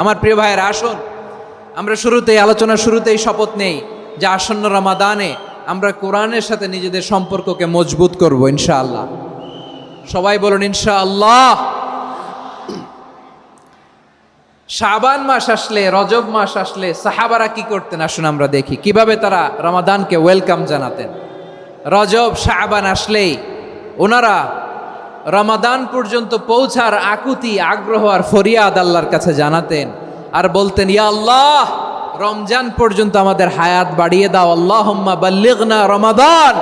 আমার প্রিয় ভাইয়েরা, আসুন আমরা আলোচনার শুরুতেই শপথ নেই যে আসন্ন রমাদানে আমরা কোরআনের সাথে নিজেদের সম্পর্ককে মজবুত করব ইনশাআল্লাহ। সবাই বলুন ইনশাআল্লাহ। শাবান মাস আসলে, রজব মাস আসলে সাহাবারা কি করতেন আসুন আমরা দেখি কিভাবে তারা রমাদানকে ওয়েলকাম জানাতেন। রজব শাবান আসলেই ওনারা রমাদান পর্যন্ত পৌঁছার আকুতি, আগ্রহ আর ফরিয়াদ আল্লাহর কাছে জানাতেন আর বলতেন, ইয়া আল্লাহ, রমজান পর্যন্ত আমাদের হায়াত বাড়িয়ে দাও। আল্লাহুম্মা বাল্লিগনা রমাদান,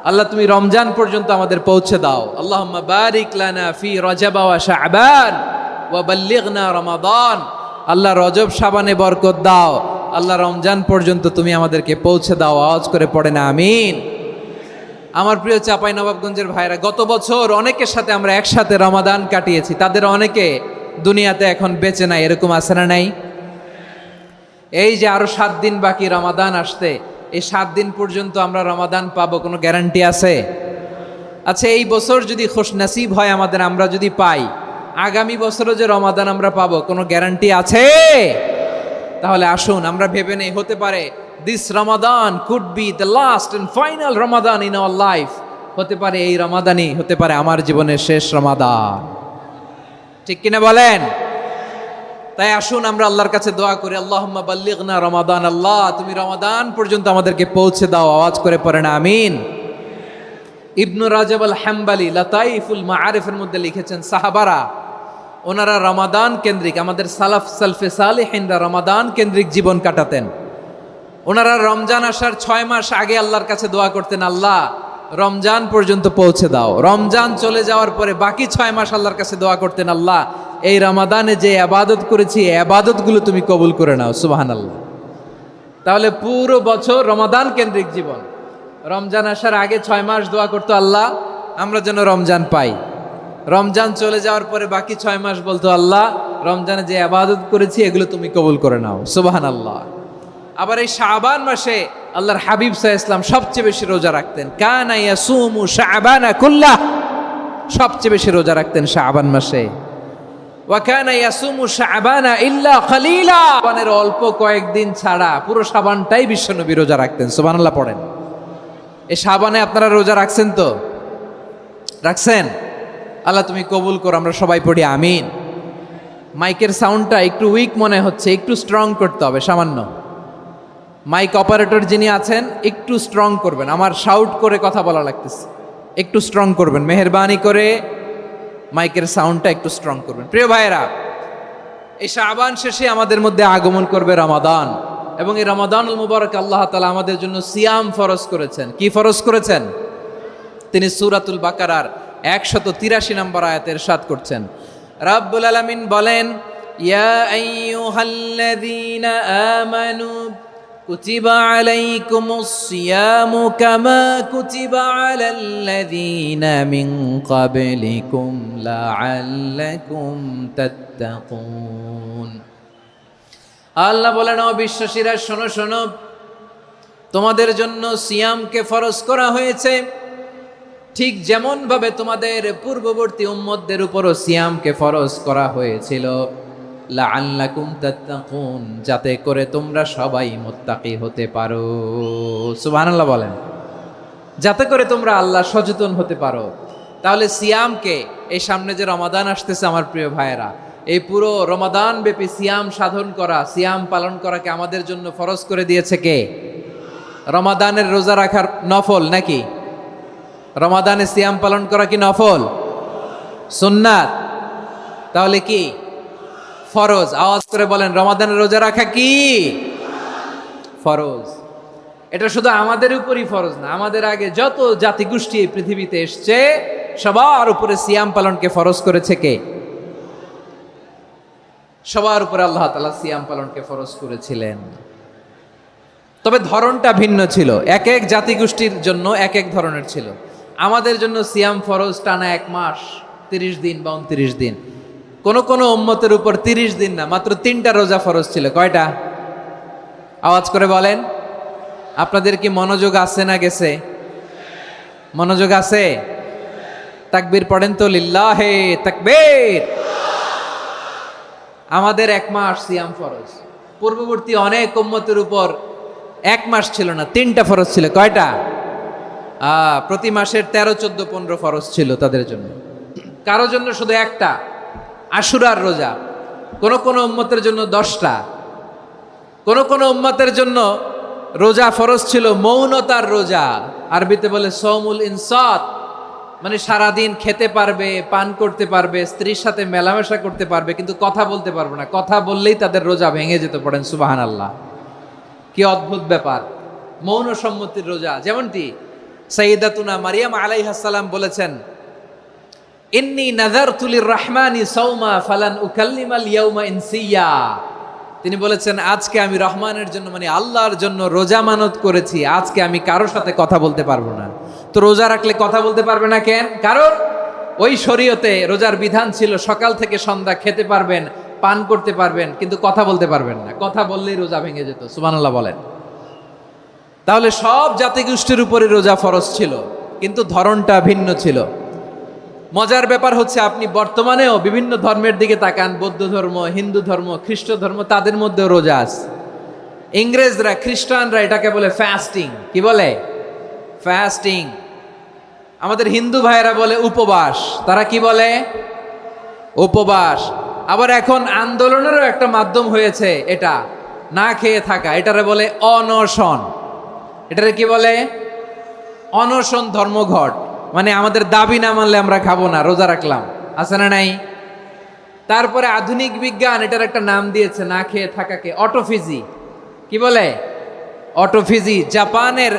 আল্লাহ তুমি রমজান পর্যন্ত আমাদের পৌঁছে দাও। আল্লাহুম্মা বারিক লানা ফি রজব ওয়া শাবান ওয়া বাল্লিগনা রমাদান, আল্লাহ রজব শাবানে বরকত দাও, আল্লাহ রমজান পর্যন্ত তুমি আমাদেরকে পৌঁছে দাও। আওয়াজ করে পড়েন আমিন। আমার প্রিয় চাঁপাইনবাবগঞ্জের ভাইরা, গত বছর অনেকের সাথে আমরা একসাথে রমাদান কাটিয়েছি, তাদের অনেকে দুনিয়াতে এখন বেঁচে নাই, এরকম আছে না নাই? এই যে আরো 7 দিন বাকি রমাদান আসতে, এই 7 দিন পর্যন্ত আমরা রমাদান পাবো, কোনো গ্যারান্টি আছে? আচ্ছা, এই বছর যদি খুশনসিব হয় আমাদের, আমরা যদি পাই, আগামী বছরও যে রমাদান আমরা পাবো, কোনো গ্যারান্টি আছে? তাহলে আসুন আমরা ভেবে নেই, হতে পারে this Ramadan could be the last and final Ramadan in our life. হতে পারে এই রমাদানই হতে পারে আমার জীবনের শেষ রমাদান। ঠিক কিনা বলেন? তাই আসুন আমরা আল্লাহর কাছে দোয়া করি, আল্লাহুম্মা বাল্লিগনা রমাদান, আল্লাহ তুমি রমাদান পর্যন্ত আমাদেরকে পৌঁছে দাও। আওয়াজ করে পড়েন আমিন। ইবনু রাজব আল হাম্বালি লাতাইফুল মাআরিফের মধ্যে লিখেছেন, সাহাবারা ওনারা রমাদান কেন্দ্রিক, আমাদের সালফে সালেহিনরা রমাদান কেন্দ্রিক জীবন কাটাতেন। ওনারা রমজান আসার 6 মাস আগে আল্লাহর কাছে দোয়া করতেন, আল্লাহ রমজান পর্যন্ত পৌঁছে দাও। রমজান চলে যাওয়ার পরে বাকি 6 মাস আল্লাহর কাছে দোয়া করতেন, আল্লাহ এই রমাদানে যে ইবাদত করেছি, এই ইবাদতগুলো তুমি কবুল করে নাও। সুবহানাল্লাহ। তাহলে পুরো বছর রমাদান কেন্দ্রিক জীবন। রমজান আসার আগে 6 মাস দোয়া করতো, আল্লাহ আমরা যেন রমজান পাই। রমজান চলে যাওয়ার পরে বাকি 6 মাস বলতো, আল্লাহ রমজানে যে ইবাদত করেছি এগুলো তুমি কবুল করে নাও। সুবহানাল্লাহ। আবার এই শাবান মাসে আল্লাহর হাবিব সাল্লাল্লাহু আলাইহি ওয়াসাল্লাম সবচেয়ে বেশি রোজা রাখতেন। কানা ইয়াসুমু শাবানা কুল্লাহ, সবচেয়ে বেশি রোজা রাখতেন শাবান মাসে। ওয়া কানা ইয়াসুমু শাবানা ইল্লা কলিলা, শাবানের অল্প কয়েকদিন ছাড়া পুরো শাবানটাই বিশ্বনবী রোজা রাখতেন। সুবহানাল্লাহ পড়েন। এই শাবানে আপনারা রোজা রাখছেন তো? রাখছেন? আল্লাহ তুমি কবুল করো, আমরা সবাই পড়ি আমিন। মাইকের সাউন্ডটা একটু উইক মনে হচ্ছে, একটু স্ট্রং করতে হবে সামান্য। মাইক অপারেটর যিনি আছেন একটু স্ট্রং করবেন, আমার শাউট করে কথা বলা লাগতেছে, একটু স্ট্রং করবেন মেহেরবানি করে, মাইকের সাউন্ডটা একটু স্ট্রং করবেন। প্রিয় ভাইয়েরা, এই শাবান শেষে আমাদের মধ্যে আগমন করবে রমাদান, এবং এই রমাদানুল মুবারক আল্লাহ তাআলা আমাদের জন্য সিয়াম ফরজ করেছেন। কি ফরজ করেছেন? তিনি সূরাতুল বাকারার 183 নম্বর আয়াতে ইরশাদ করছেন, রাব্বুল আলামিন বলেন, ইয়া আইয়ুহাল্লাযীনা আমানু কুতিবা আলাইকুমুস সিয়ামু কামা কুতিবা আলাল্লাযীনা মিন ক্বাবলিকুম লাআল্লাকুম তাত্তাকুন। আল্লাহ বলেন, ও বিশ্বাসীরা শোনো শোনো, তোমাদের জন্য সিয়ামকে ফরজ করা হয়েছে, ঠিক যেমন ভাবে তোমাদের পূর্ববর্তী উম্মতদের উপরও সিয়ামকে ফরজ করা হয়েছিল, লাআল্লাকুম তাত্তাকুন, যাতে করে তোমরা সবাই মুত্তাকি হতে পারো। সুবহানাল্লাহ বলেন, যাতে করে তোমরা আল্লাহ সচেতন হতে পারো। তাহলে সিয়ামকে, এই সামনে যে রমাদান আসতেছে আমার প্রিয় ভাইয়েরা, এই পুরো রমাদান ব্যাপী সিয়াম সাধন করা, সিয়াম পালন করাকে আমাদের জন্য ফরজ করে দিয়েছে কে? রমাদানের রোজা রাখার নফল নাকি? রমাদানে সিয়াম পালন করা কি নফল? সুন্নাত? তাহলে কি ফরজ? আওয়াজ করে বলেন, রমাদানের রোজা রাখা কি ফরজ? এটা শুধু আমাদের উপরই ফরজ না, আমাদের আগে যত জাতিগোষ্ঠী এই পৃথিবীতে এসছে সবার উপরে সিয়াম পালনকে ফরজ করেছে কে? সবার উপরে আল্লাহ তাআলা সিয়াম পালনকে ফরজ করেছিলেন। তবে ধরনটা ভিন্ন ছিল, এক এক জাতিগোষ্ঠীর জন্য এক এক ধরনের ছিল। আমাদের জন্য সিয়াম ফরজ টানা 1 মাস 30 দিন বা 29 দিন। কোন কোন উম্মতের উপর 30 দিন না, মাত্র 3টা রোজা ফরজ ছিল। কয়টা? আওয়াজ করে বলেন। আপনাদের কি মনোযোগ আছে না গেছে? মনোযোগ আছে? তাকবীর পড়েন তো, লিল্লাহে তাকবীর। আমাদের 1 মাস সিয়াম ফরজ, পূর্ববর্তী অনেক উম্মতের উপর 1 মাস ছিল না, 3টা ফরজ ছিল। কয়টা? প্রতি মাসের 13, 14, 15 ফরজ ছিল তাদের জন্য। কারো জন্য শুধু একটা, আশুরার রোজা। কোন কোন উম্মতের জন্য 10টা। কোন কোন উম্মতের জন্য রোজা ফরজ ছিল মৌনতার রোজা, আরবিতে বলে সৌমুল ইনসাত, মানে সারাদিন খেতে পারবে, পান করতে পারবে, স্ত্রীর সাথে মেলামেশা করতে পারবে, কিন্তু কথা বলতে পারবে না। কথা বললেই তাদের রোজা ভেঙে যেতে। পড়েন সুবহানাল্লাহ। কি অদ্ভুত ব্যাপার, মৌন সম্মতির রোজা। যেমনটি সাইয়্যিদাতুনা মারিয়াম আলাইহিস সালাম বলেছেন, ইন্নী নাযারতু লির-রাহমানি সাওমা ফালান উকাল্লিমাল ইয়াওমা ইনসিয়া। তিনি বলেছেন, আজকে আমি রহমানের জন্য, মানে আল্লাহর জন্য রোজা মানত করেছি, আজকে আমি কারোর সাথে কথা বলতে পারবো না। তো রোজা রাখলে কথা বলতে পারবে না কেন? কারণ ওই শরীয়তে রোজার বিধান ছিল সকাল থেকে সন্ধ্যা খেতে পারবেন, পান করতে পারবেন, কিন্তু কথা বলতে পারবেন না। কথা বললেই রোজা ভেঙে যেত। সুবহানাল্লাহ বলেন। তাহলে সব জাতিগোষ্ঠীর উপরে রোজা ফরজ ছিল, কিন্তু ধরনটা ভিন্ন ছিল। মজার ব্যাপার হচ্ছে, আপনি বর্তমানেও বিভিন্ন ধর্মের দিকে তাকান, বৌদ্ধ ধর্ম, হিন্দু ধর্ম, খ্রিস্ট ধর্ম, তাদের মধ্যেও রোজা আছে। ইংরেজরা, খ্রিস্টানরা এটাকে বলে ফাস্টিং। কি বলে? ফাস্টিং। আমাদের হিন্দু ভাইয়েরা বলে উপবাস। তারা কি বলে? উপবাস। আবার এখন আন্দোলনেরও একটা মাধ্যম হয়েছে এটা, না খেয়ে থাকা। এটারে বলে অনশন। এটারে কি বলে? অনশন ধর্মঘট। মানে আমাদের দাবি না মানলে আমরা খাবো না, রোজা রাখলাম। আছে না নাই? তারপরে আধুনিক বিজ্ঞান এটার একটা নাম দিয়েছে না খেয়ে থাকাকে, অটোফিজি। কি বলে? অটোফিজি। জাপানের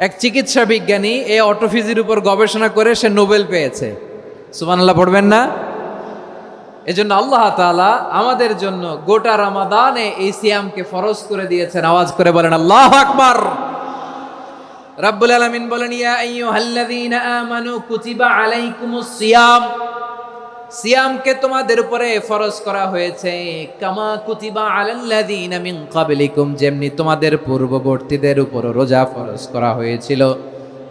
এক চিকিৎসা বিজ্ঞানী এই অটোফিজির উপর গবেষণা করে সে নোবেল পেয়েছে। সুবহানাল্লাহ পড়বেন না? এজন্য আল্লাহ তাআলা আমাদের জন্য গোটা রমাদানে এই সিয়ামকে ফরজ করে দিয়েছেন। আওয়াজ করে বলেন আল্লাহু আকবার। রাব্বুল আলামিন বলেন, ইয়া আইয়ুহাল্লাযীনা আমানু কুতিবা আলাইকুমুস সিয়াম। সিয়ামকে তোমাদের উপরে ফরজ করা হয়েছে, কামা কুতিবা আলাল্লাযীনা মিন ক্বাবলিকুম, যেমনি তোমাদের পূর্ববর্তীদের উপর রোজা ফরজ করা হয়েছিল,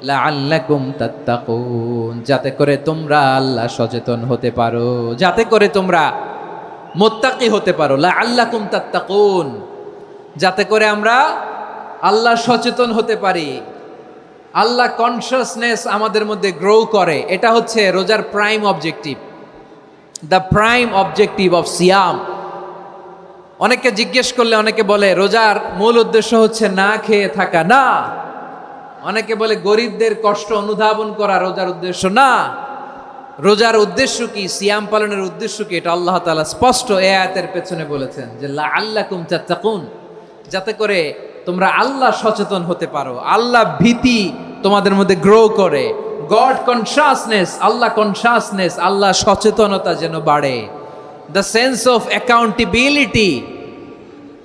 লাআল্লাকুম তাত্তাকুন, যাতে করে তোমরা আল্লাহ সচেতন হতে পারো, যাতে করে তোমরা মুত্তাকি হতে পারো। লাআল্লাকুম তাত্তাকুন, যাতে করে আমরা আল্লাহ সচেতন হতে পারি, আল্লাহ কনসিয়াসনেস আমাদের মধ্যে গ্রো করে। এটা হচ্ছে রোজার prime objective, the prime objective of সিয়াম। অনেকে জিজ্ঞেস করলে অনেকে বলে রোজার মূল উদ্দেশ্য হচ্ছে না খেয়ে থাকা। না। অনেকে বলে গরিবদের কষ্ট অনুধাবন করা রোজার উদ্দেশ্য। না। রোজার উদ্দেশ্য কি, সিয়াম পালনের উদ্দেশ্য কি, এটা আল্লাহ তাআলা স্পষ্ট এই আয়াতের পেছনে বলেছেন যে লাআল্লাকুম তাত্তাকুন, যাতে করে তোমরা আল্লাহ সচেতন হতে পারো, আল্লাহ ভীতি তোমাদের মধ্যে গ্রো করে, গড কনসিয়াসনেস, আল্লাহ কনসিয়াসনেস, আল্লাহ সচেতনতা যেন বাড়ে, দ্য সেন্স অফ অ্যাকাউন্টেবিলিটি।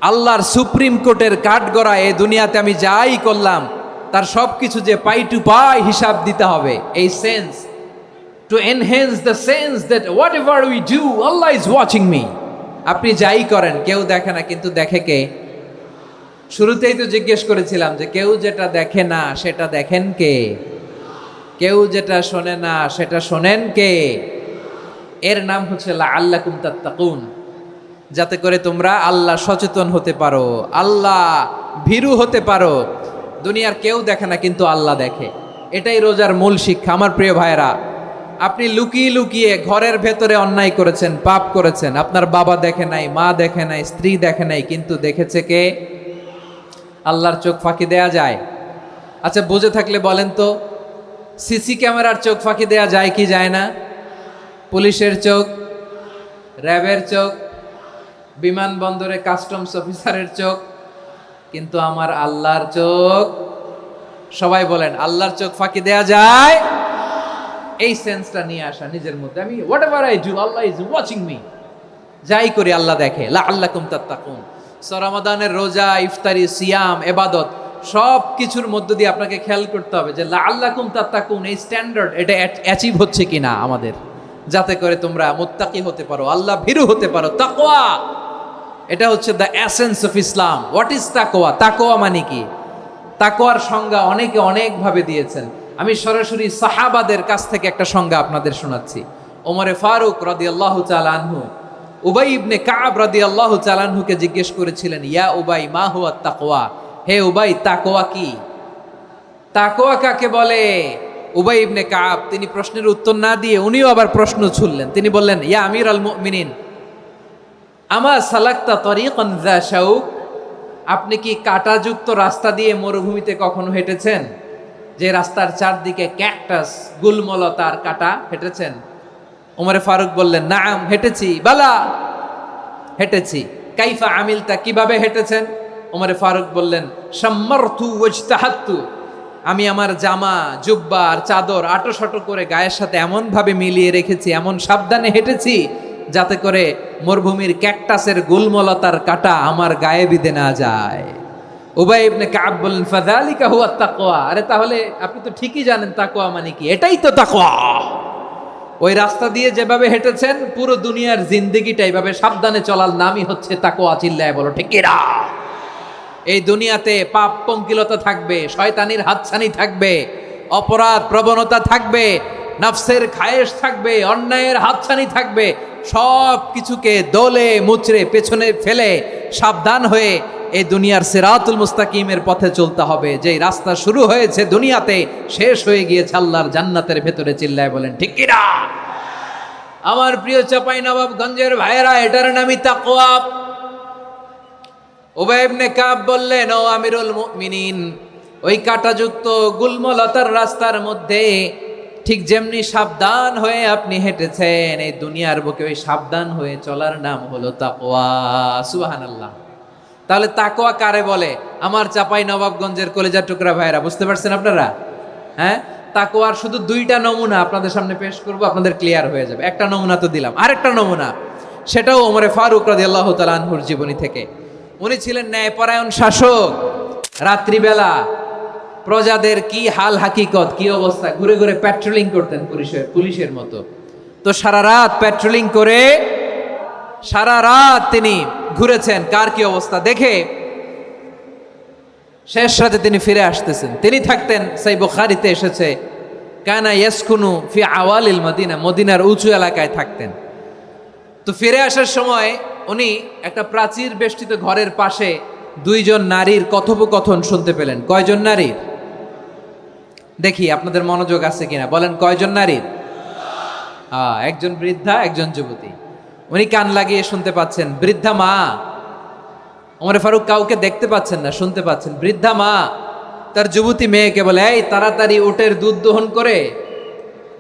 আল্লাহর সুপ্রিম কোর্টের কাঠগড়া এই দুনিয়াতে আমি যাই করলাম তার সব কিছু যে পাই টু পাই হিসাব দিতে হবে, এই sense, to enhance the sense that what ever we do Allah is watching me. আপনি যাই করেন কেউ দেখে না, কিন্তু দেখে কে? শুরুতেই তো জিজ্ঞেস করেছিলাম যে কেউ যেটা দেখে না সেটা দেখেন কে? কেউ যেটা শোনে না সেটা শোনেন কে? এর নাম হচ্ছে লাআল্লাকুম তাত্তাকুন, যাতে করে তোমরা আল্লাহ সচেতন হতে পারো, আল্লাহ ভীরু হতে পারো। দুনিয়ার কেউ দেখে না, কিন্তু আল্লাহ দেখে। এটাই রোজার মূল শিক্ষা। আমার প্রিয় ভাইরা, আপনি লুকিয়ে লুকিয়ে ঘরের ভেতরে অন্যায় করেছেন, পাপ করেছেন, আপনার বাবা দেখে নাই, মা দেখে নাই, স্ত্রী দেখে নাই, কিন্তু দেখেছে কে? আল্লাহর চোখ ফাঁকি দেয়া যায়? আচ্ছা, বুঝে থাকলে বলেন তো, সিসি ক্যামেরার চোখ ফাঁকি দেয়া যায় কি যায় না? পুলিশের চোখ, র্যাবের চোখ, বিমানবন্দরে কাস্টমস অফিসারের চোখ, কিন্তু আমার আল্লাহর চোখ? সবাই বলেন, আল্লাহর চোখ ফাঁকি দেয়া যায়? এই সেন্সটা নিয়ে আসা নিজের মধ্যে, আমি what ever I do Allah is watching me, যাই করি আল্লাহ দেখে। লাআল্লাকুম তাত্তাকুন। রমাদানের রোজা, ইফতারি, সিয়াম, ইবাদত সব কিছুর মধ্য দিয়ে আপনাকে খেয়াল করতে হবে যে লাআল্লাকুম তাত্তাকুন এই স্ট্যান্ডার্ড এটা অ্যাচিভ হচ্ছে কিনা আমাদের, যাতে করে তোমরা মুত্তাকি হতে পারো, আল্লাহ ভীরু হতে পারো। তাকওয়া, এটা হচ্ছে the essence of Islam. What is তাকওয়া? তাকওয়া মানে কি? তাকওয়ার সংজ্ঞা অনেকে অনেকভাবে দিয়েছেন। আমি সরাসরি সাহাবাদের কাছ থেকে একটা সংজ্ঞা আপনাদের শোনাচ্ছি। ওমরে ফারুক রাদিয়াল্লাহু তাআলা আনহু উবাই ইবনে কাব রাদিয়াল্লাহু তাআলা আনহুকে জিজ্ঞেস করেছিলেন, ইয়া উবাই মা হুয়া তাকওয়া, হে উবাই তাকওয়া কি? তাকওয়া কাকে বলে? উবাই ইবনে কাব তিনি প্রশ্নের উত্তর না দিয়ে উনিও আবার প্রশ্ন ছুড়লেন। তিনি বললেন, ইয়া আমিরাল মুমিনিন, আমা সালাকতা তরিকান যা শাউক, আপনি কি কাঁটাযুক্ত রাস্তা দিয়ে মরুভূমিতে কখনো হেঁটেছেন? যে রাস্তার চারদিকে ক্যাকটাস, গুলমলতার কাঁটা, হেঁটেছেন? ওমরে ফারুক বললেন, নাম হেঁটেছি, বালা হেঁটেছি। কাইফা আমিলতা, কিভাবে হেঁটেছেন? ওমরে ফারুক বললেন, শাম্মারতু ওয়াজতাহাত্তু, আমি আমার জামা, জুব্বা আর চাদর আটোসাটো করে গায়ের সাথে এমন ভাবে মিলিয়ে রেখেছি, এমন সাবধানে হেঁটেছি যাতে করে মরুভূমির ক্যাকটাসের গুলমলতার কাঁটা আমার গায়ে বিঁধে না যায়। উবাই ইবনে কাব বললেন, ফাযালিকা হুয়া তাকওয়া, আরে তাহলে আপনি তো ঠিকই জানেন তাকওয়া মানে কি, এটাই তো তাকওয়া। ওই রাস্তা দিয়ে যেভাবে হেঁটেছেন পুরো দুনিয়ার জিন্দেগিটা এইভাবে সাবধানে চলার নামই হচ্ছে তাকওয়া। চিল্লায় বলো ঠিক কিনা? এই দুনিয়াতে পাপ পঙ্কিলতা থাকবে, শয়তানির হাতছানি থাকবে, অপরাধ প্রবণতা থাকবে, নফসের খায়েশ থাকবে, অন্যায়ের হাতছানি থাকবে। সব কিছুকে দলে মুচড়ে পেছনে ফেলে সাবধান হয়ে এই দুনিয়ার সিরাতুল মুস্তাকিমের পথে চলতে হবে। যেই রাস্তা শুরু হয়েছে দুনিয়াতে, শেষ হয়ে গিয়েছে আল্লাহর জান্নাতের ভেতরে। চিল্লায় বলেন ঠিক কিনা? আমার প্রিয় চাঁপাইনবাবগঞ্জের ভাইয়েরা, এটার নামই তাকওয়া। উবাই ইবনে কাব বললেন, ও আমিরুল মুমিনিন, ওই কাঁটাযুক্ত গুলমলতার রাস্তার মধ্যে ঠিক যেমনি সাবধান হয়ে আপনি হেঁটেছেন, এই দুনিয়ার বুকে ওই সাবধান হয়ে চলার নাম হলো তাকওয়া। সুবহানাল্লাহ। তাহলে তাকওয়া কারে বলে? আমার চাঁপাইনবাবগঞ্জের কলেজার টুকরা ভাইয়েরা, বুঝতে পারছেন আপনারা? হ্যাঁ, তাকওয়ার শুধু দুইটা নমুনা আপনাদের সামনে পেশ করব, আপনাদের ক্লিয়ার হয়ে যাবে। একটা নমুনা তো দিলাম, আরেকটা নমুনা, সেটাও ওমরে ফারুক রাদিয়াল্লাহু তাআলা আনহুর জীবনী থেকে। উনি ছিলেন ন্যায়পরায়ণ শাসক। রাত্রিবেলা প্রজাদের কি হাল হাকিকত, কি অবস্থা, ঘুরে ঘুরে প্যাট্রোলিং করতেন পুলিশের মতো। তো সারা রাত প্যাট্রোলিং করে সারা রাত তিনি ঘুরেছেন কার কি অবস্থা দেখে। শেষ রাতে তিনি ফিরে আসতেছেন। তিনি থাকতেন, সেই বুখারীতে এসেছে, কানা ইয়াসকুনু ফি আওয়ালিল মদিনা, মদিনার উঁচু এলাকায় থাকতেন। তো ফিরে আসার সময় উনি একটা প্রাচীর বেষ্টিত ঘরের পাশে দুইজন নারীর কথোপকথন শুনতে পেলেন। কয়জন নারীর? দেখি আপনাদের মনোযোগ আছে কিনা, বলেন কয়জন নারীর? একজন বৃদ্ধা, একজন যুবতী। উনি কান লাগিয়ে শুনতে পাচ্ছেন। বৃদ্ধা মা, ওমর ফারুক কাউকে দেখতে পাচ্ছেন না, শুনতে পাচ্ছেন। বৃদ্ধা মা তার যুবতী মেয়েকে বলে, এই তাড়াতাড়ি উটের দুধ দহন করে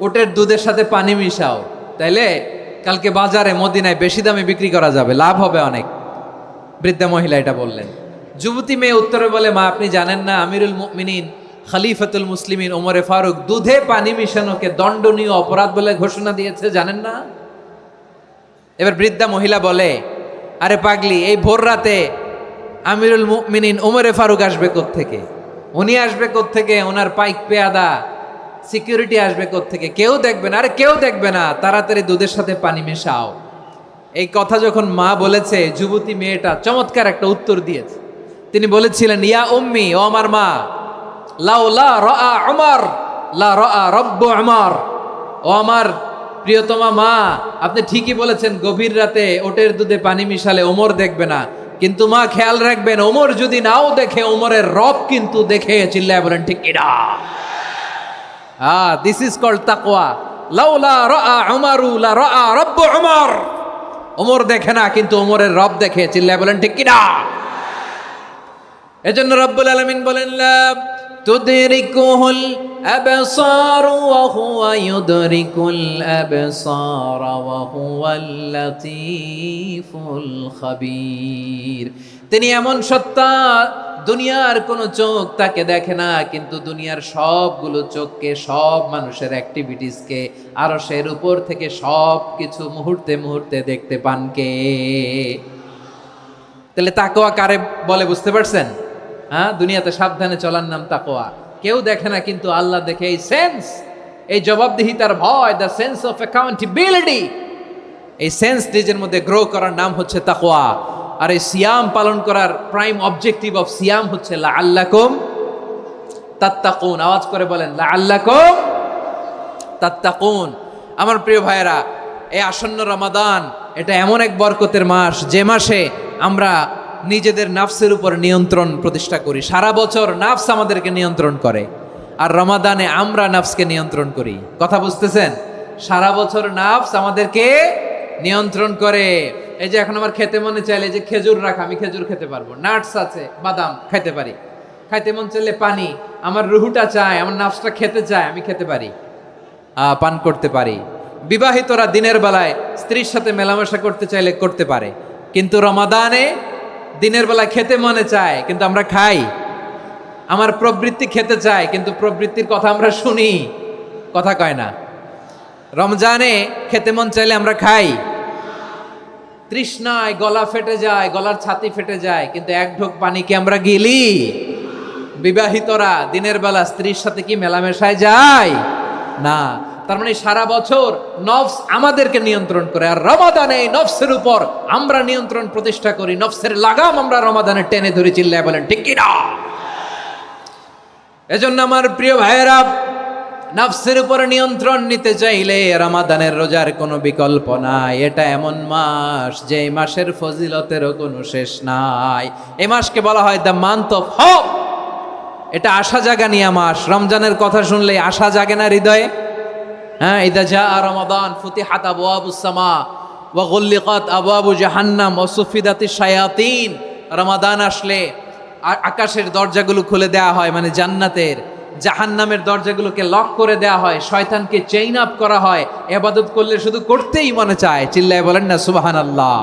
উটের দুধের সাথে পানি মিশাও, তাইলে কালকে বাজারে মদিনায় বেশি দামে বিক্রি করা যাবে, লাভ হবে অনেক। বৃদ্ধা মহিলা এটা বললেন। যুবতী মেয়ে উত্তরে বলে, মা আপনি জানেন না আমিরুল মুমিনিন খলিফাতুল মুসলিমিন ওমরে ফারুক দুধে পানি মিশানোকে দণ্ডনীয় অপরাধ বলে ঘোষণা দিয়েছে, জানেন না? এবার বৃদ্ধা মহিলা বলে, আরে পাগলি, এই ভোর রাতে আমিরুল মুমিনিন ওমরে ফারুক আসবে কোত্থেকে? উনি আসবে কোত্থেকে? ওনার পাইক পেয়াদা সিকিউরিটি আসবে কোত্থেকে? কেউ দেখবে না। আরে কেউ দেখবে না, তাড়াতাড়ি দুধের সাথে পানি মেশাও। এই কথা যখন মা বলেছে, যুবতী মেয়েটা চমৎকার একটা উত্তর দিয়েছে। তিনি বলেছিলেন, ইয়া উম্মি, ও আমার মা, লাউলা রাআ উমর লা রাআ রব্বু উমর, ও আমার প্রিয়তমা মা, আপনি ঠিকই বলেছেন, গভীর রাতে ওটের দুধে পানি মিশালে ওমর দেখবে না, কিন্তু মা খেয়াল রাখবেন, ওমর যদি নাও দেখে, ওমরের রব কিন্তু দেখে। চিল্লায় বলেন ঠিক কিনা? দিস ইজ কল্ড তাকওয়া। লাউলা রাআ উমরু লা রাআ রব্বু উমর, ওমর দেখে না কিন্তু ওমরের রব দেখে। চিল্লায় বলেন ঠিক কিনা? এজন্য রব্বুল আলামিন বলেন, লা তুদরিকুহুল আবসার ওয়া হুয়া ইউদরিকুল আবসার ওয়া হুয়াল লাতীফুল খাবীর। তিনি এমন সত্তা, দুনিয়ার কোনো চোখ তাকে দেখে না, কিন্তু দুনিয়ার সবগুলো চোখকে, সব মানুষের অ্যাক্টিভিটিসকে আরশের উপর থেকে সব কিছু মুহূর্তে মুহূর্তে দেখতে পান কে? তাহলে তাকওয়া কারে বলে বুঝতে পারছেন? হ্যাঁ, দুনিয়াতে সাবধানে চলার নাম তাকওয়া। কেউ দেখে না কিন্তু আল্লাহ দেখে। এই সেন্স, এই জবাবদিহিতার ভয়, দ্য সেন্স অফ অ্যাকাউন্টেবিলিটি, এই সেন্স নিজের মধ্যে গ্রো করার নাম হচ্ছে তাকওয়া। আর এই সিয়াম পালন করার প্রাইম অবজেক্টিভ অফ সিয়াম হচ্ছে লাআল্লাকুম তাত্তাকুন। আওয়াজ করে বলেন, লাআল্লাকুম তাত্তাকুন। আমার প্রিয় ভাইয়েরা, এই আসন্ন রমাদান এটা এমন এক বরকতের মাস যে মাসে আমরা নিজেদের নাফসের উপর নিয়ন্ত্রণ প্রতিষ্ঠা করি। সারা বছর নাফস আমাদেরকে নিয়ন্ত্রণ করে, আর রমাদানে আমরা নাফসকে নিয়ন্ত্রণ করি। কথা বুঝতেছেন? সারা বছর নাফস আমাদেরকে নিয়ন্ত্রণ করে। এই যে এখন আমার খেতে মনে চাইলে যে খেজুর রাখা, আমি খেজুর খেতে পারবো, নাটস আছে, বাদাম খাইতে পারি। খাইতে মন চাইলে পানি, আমার রুহুটা চায়, আমার নাফসটা খেতে চায়, আমি খেতে পারি, পান করতে পারি। বিবাহিতরা দিনের বেলায় স্ত্রীর সাথে মেলামেশা করতে চাইলে করতে পারে, কিন্তু রমাদানে দিনের বেলায় খেতে মনে চায় কিন্তু আমরা খাই। আমার প্রবৃত্তি খেতে চায় কিন্তু প্রবৃত্তির কথা আমরা শুনি, কথা কয় না। রমজানে খেতে মন চাইলে আমরা খাই, তৃষ্ণায় গলা ফেটে যায়, গলার ছাতি ফেটে যায়, কিন্তু এক ঢোক পানি কি আমরা গিলি? বিবাহিতরা দিনের বেলা স্ত্রীর সাথে কি মেলামেশায় যায় না। তার মানে সারা বছর নফস আমাদেরকে নিয়ন্ত্রণ করে, আর রমাদানে নফসের উপর আমরা নিয়ন্ত্রণ প্রতিষ্ঠা করি। নফসের লাগাম আমরা রমাদানে টেনে ধরে, চিল্লায় বলেন ঠিক কি না? এজন্য আমার প্রিয় ভাইয়েরা, নফসের উপর নিয়ন্ত্রণ নিতে চাইলে রমাদানের রোজার কোনো বিকল্প নাই। এটা এমন মাস যে এই মাসের ফজিলতেরও কোনো শেষ নাই। এই মাসকে বলা হয় দ্য মান্থ অফ হোপ। এটা আশা জাগানিয়া মাস। রমজানের কথা শুনলে আশা জাগে না হৃদয়ে? হ্যাঁ, ইদা জাআ রমাদান ফুতিহাত আবওয়াবুস সামা ওয়া গুল্লিকাত আবওয়াবু জাহান্নাম ওয়া সুফিদাতিশ শায়াতিন। রমাদান আসলে আকাশের দরজাগুলো খুলে দেয়া হয়, মানে জান্নাতের। জাহান্নামের দরজাগুলোকে লক করে দেয়া হয়, শয়তানকে চেইন আপ করা হয়। ইবাদত করলে শুধু করতেই মনে চায়, চিল্লায় বলেন না সুবহানাল্লাহ।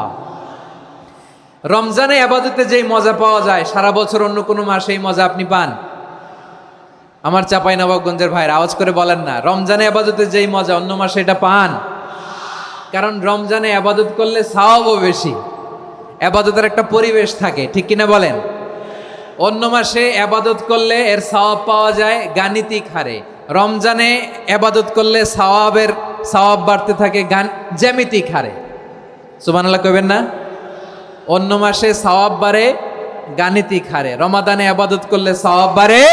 রমজানে ইবাদতে যেই মজা পাওয়া যায়, সারা বছর অন্য কোনো মাসে এই মজা আপনি পান? আমার চাঁপাইনবাবগঞ্জের ভাইয়ের আওয়াজ করে বলেন না, রমজানে ইবাদতে যেই মজা অন্য মাসে এটা পান? কারণ রমজানে ইবাদত করলে সওয়াবও বেশি, ইবাদতের একটা পরিবেশ থাকে, ঠিক কিনা বলেন? অন্য মাসে ইবাদত করলে এর সওয়াব পাওয়া যায় গাণিতিক হারে, রমজানে ইবাদত করলে সওয়াব বাড়তে থাকে জ্যামিতিক হারে। সুবহানাল্লাহ কইবেন না? অন্য মাসে সওয়াব বাড়ে গাণিতিক হারে, রমাদানে ইবাদত করলে সওয়াব বাড়ে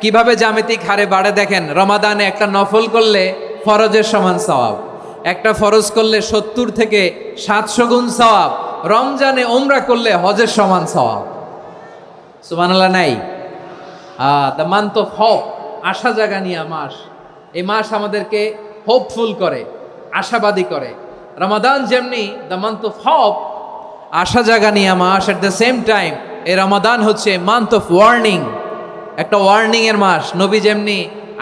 কিভাবে জ্যামিতিক হারে বাড়ে দেখেন। রমাদানে একটা নফল করলে ফরজের সমান সওয়াব, একটা ফরজ করলে 70 থেকে 700 গুণ সওয়াব। রমজানে উমরা করলে হজের সমান সওয়াব। সুবহানাল্লাহ নাই? দ্য মান্থ অফ হোপ, আশা জাগানিয়া মাস। এই মাস আমাদেরকে হোপফুল করে, আশাবাদী করে। রমাদান যেমনি দ্য মান্থ অফ হোপ, আশা জাগানিয়া মাস, এট দ্য সেম টাইম এই রমাদান হচ্ছে মান্থ অফ ওয়ার্নিং, একটা ওয়ার্নিং এর মাস। নবী যেমনি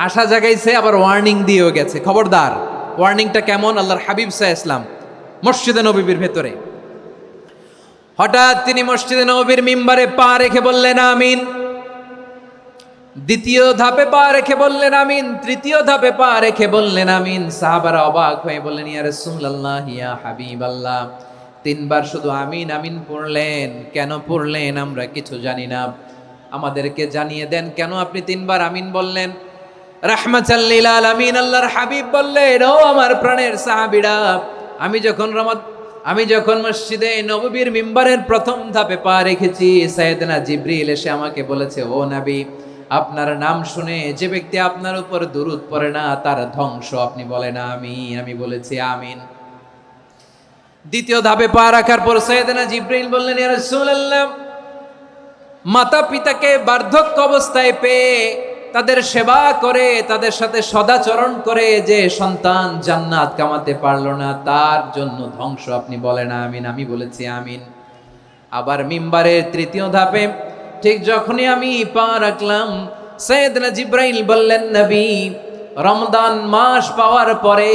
আশা জাগাইছে, আবার ওয়ার্নিং দিয়েও গেছে, খবরদার। ওয়ার্নিংটা কেমন? আল্লাহর হাবিব সাল্লাল্লাহু আলাইহি ওয়াসাল্লাম মসজিদে নববীর ভেতরে, হঠাৎ তিনি মসজিদে নববীর মিম্বারে পা রেখে বললেন আমিন। দ্বিতীয় ধাপে পা রেখে বললেন আমিন, তৃতীয় ধাপে পা রেখে বললেন আমিন। সাহাবারা অবাক হয়ে বললেন ইয়া রাসূলুল্লাহ, ইয়া হাবিবাল্লাহ, 3 বার শুধু আমিন আমিন পড়লেন, কেন পড়লেন আমরা কিছু জানি না, আমাদেরকে জানিয়ে দেন কেন আপনি 3 বার আমিন বললেন। রাহমাতাল লিল আলামিন আল্লাহর হাবিব বললেন, ও আমার প্রাণের সাহাবীরা, আমি যখন মসজিদে নববীর মিম্বারের প্রথম ধাপে পা রেখেছি, সাইয়েদনা জিবরিল এসে আমাকে বলেছে, ও নবী, আপনার নাম শুনে যে ব্যক্তি আপনার উপর দুরূদ পড়ে না তার ধ্বংস। আপনি বলেন আমিন। আমি বলেছি আমিন। দ্বিতীয় ধাপে পা রাখার পর সাইয়েদনা জিবরিল বললেন, ইয়া রাসূলুল্লাহ, মাতা পিতাকে বার্ধক্য অবস্থায় পেয়ে তাদের সেবা করে, তাদের সাথে সদাচরণ করে যে সন্তান জান্নাত কামাতে পারলো না, তার জন্য ধ্বংস। আপনি বলেন আমিন। আমি বলেছি আমিন। আবার মিম্বারের তৃতীয় ধাপে ঠিক যখনই আমি পা রাখলাম, সাইয়েদনা জিবরাইল বললেন, নবী, রমজান মাস পাওয়ার পরে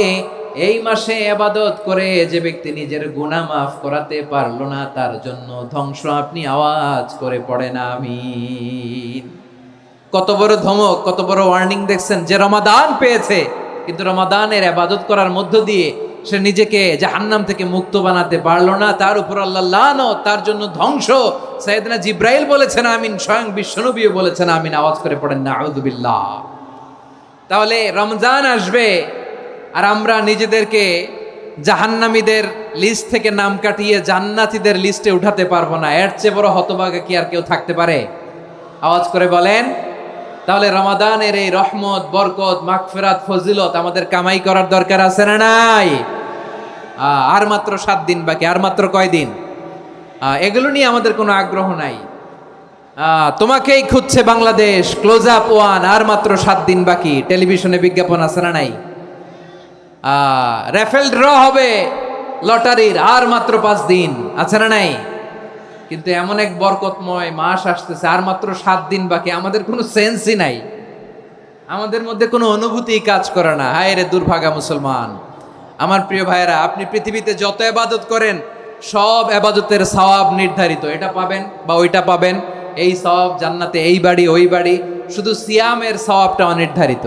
এই মাসে ইবাদত করে যে ব্যক্তি নিজের গুনাহ মাফ করাতে পারলো না, তার জন্য ধ্বংস। আপনি আওয়াজ করে পড়েন আমিন। কত বড় ধমক, কত বড় ওয়ার্নিং দেখছেন। যে রমাদান পেয়েছে কিন্তু রমাদানের ইবাদত করার মধ্য দিয়ে সে নিজেকে জাহান্নাম থেকে মুক্ত বানাতে পারলো না, তার উপর আল্লাহ লানত, তার জন্য ধ্বংস। সাইয়েদনা জিবরাইল বলেছেন আমিন, স্বয়ং বিশ্বনবীও বলেছেন আমিন। আওয়াজ করে পড়েন নাউযু বিল্লাহ। তাহলে রমজান আসবে আর আমরা নিজেদেরকে জাহান্নামীদের লিস্ট থেকে নাম কাটিয়ে জান্নাতীদের লিস্টে উঠাতে পারবো না। এর চেয়ে বড় হতভাগা কি আর কেউ থাকতে পারে? আওয়াজ করে বলেন। তাহলে রমাদানের এই রহমত, বরকত, মাগফিরাত, ফজিলত আমাদের কামাই করার দরকার আছে না নাই? আর মাত্র 7 দিন বাকি, আর মাত্র কয় দিন? এগুলো নিয়ে আমাদের কোনো আগ্রহ নাই। তোমাকেই খুঁজছে বাংলাদেশ, ক্লোজ আপ ওয়ান, আর মাত্র 7 দিন বাকি। টেলিভিশনে বিজ্ঞাপন আছে না নাই? রেফেল ড্র হবে লটারির, আর মাত্র 5 দিন, আছে না নাই? কিন্তু এমন এক বরকতময় মাস আসতেছে, আর মাত্র 7 দিন বাকি। আমাদের কোনো সেন্সই নাই, আমাদের মধ্যে কোনো অনুভূতি কাজ করে না। হায় রে দুর্ভাগা মুসলমান। আমার প্রিয় ভাইয়েরা, আপনি পৃথিবীতে যত ইবাদত করেন সব ইবাদতের সওয়াব নির্ধারিত। এটা পাবেন বা ওইটা পাবেন, এই সওয়াব জান্নাতে, এই বাড়ি ওই বাড়ি। শুধু সিয়ামের সওয়াবটা অনির্ধারিত।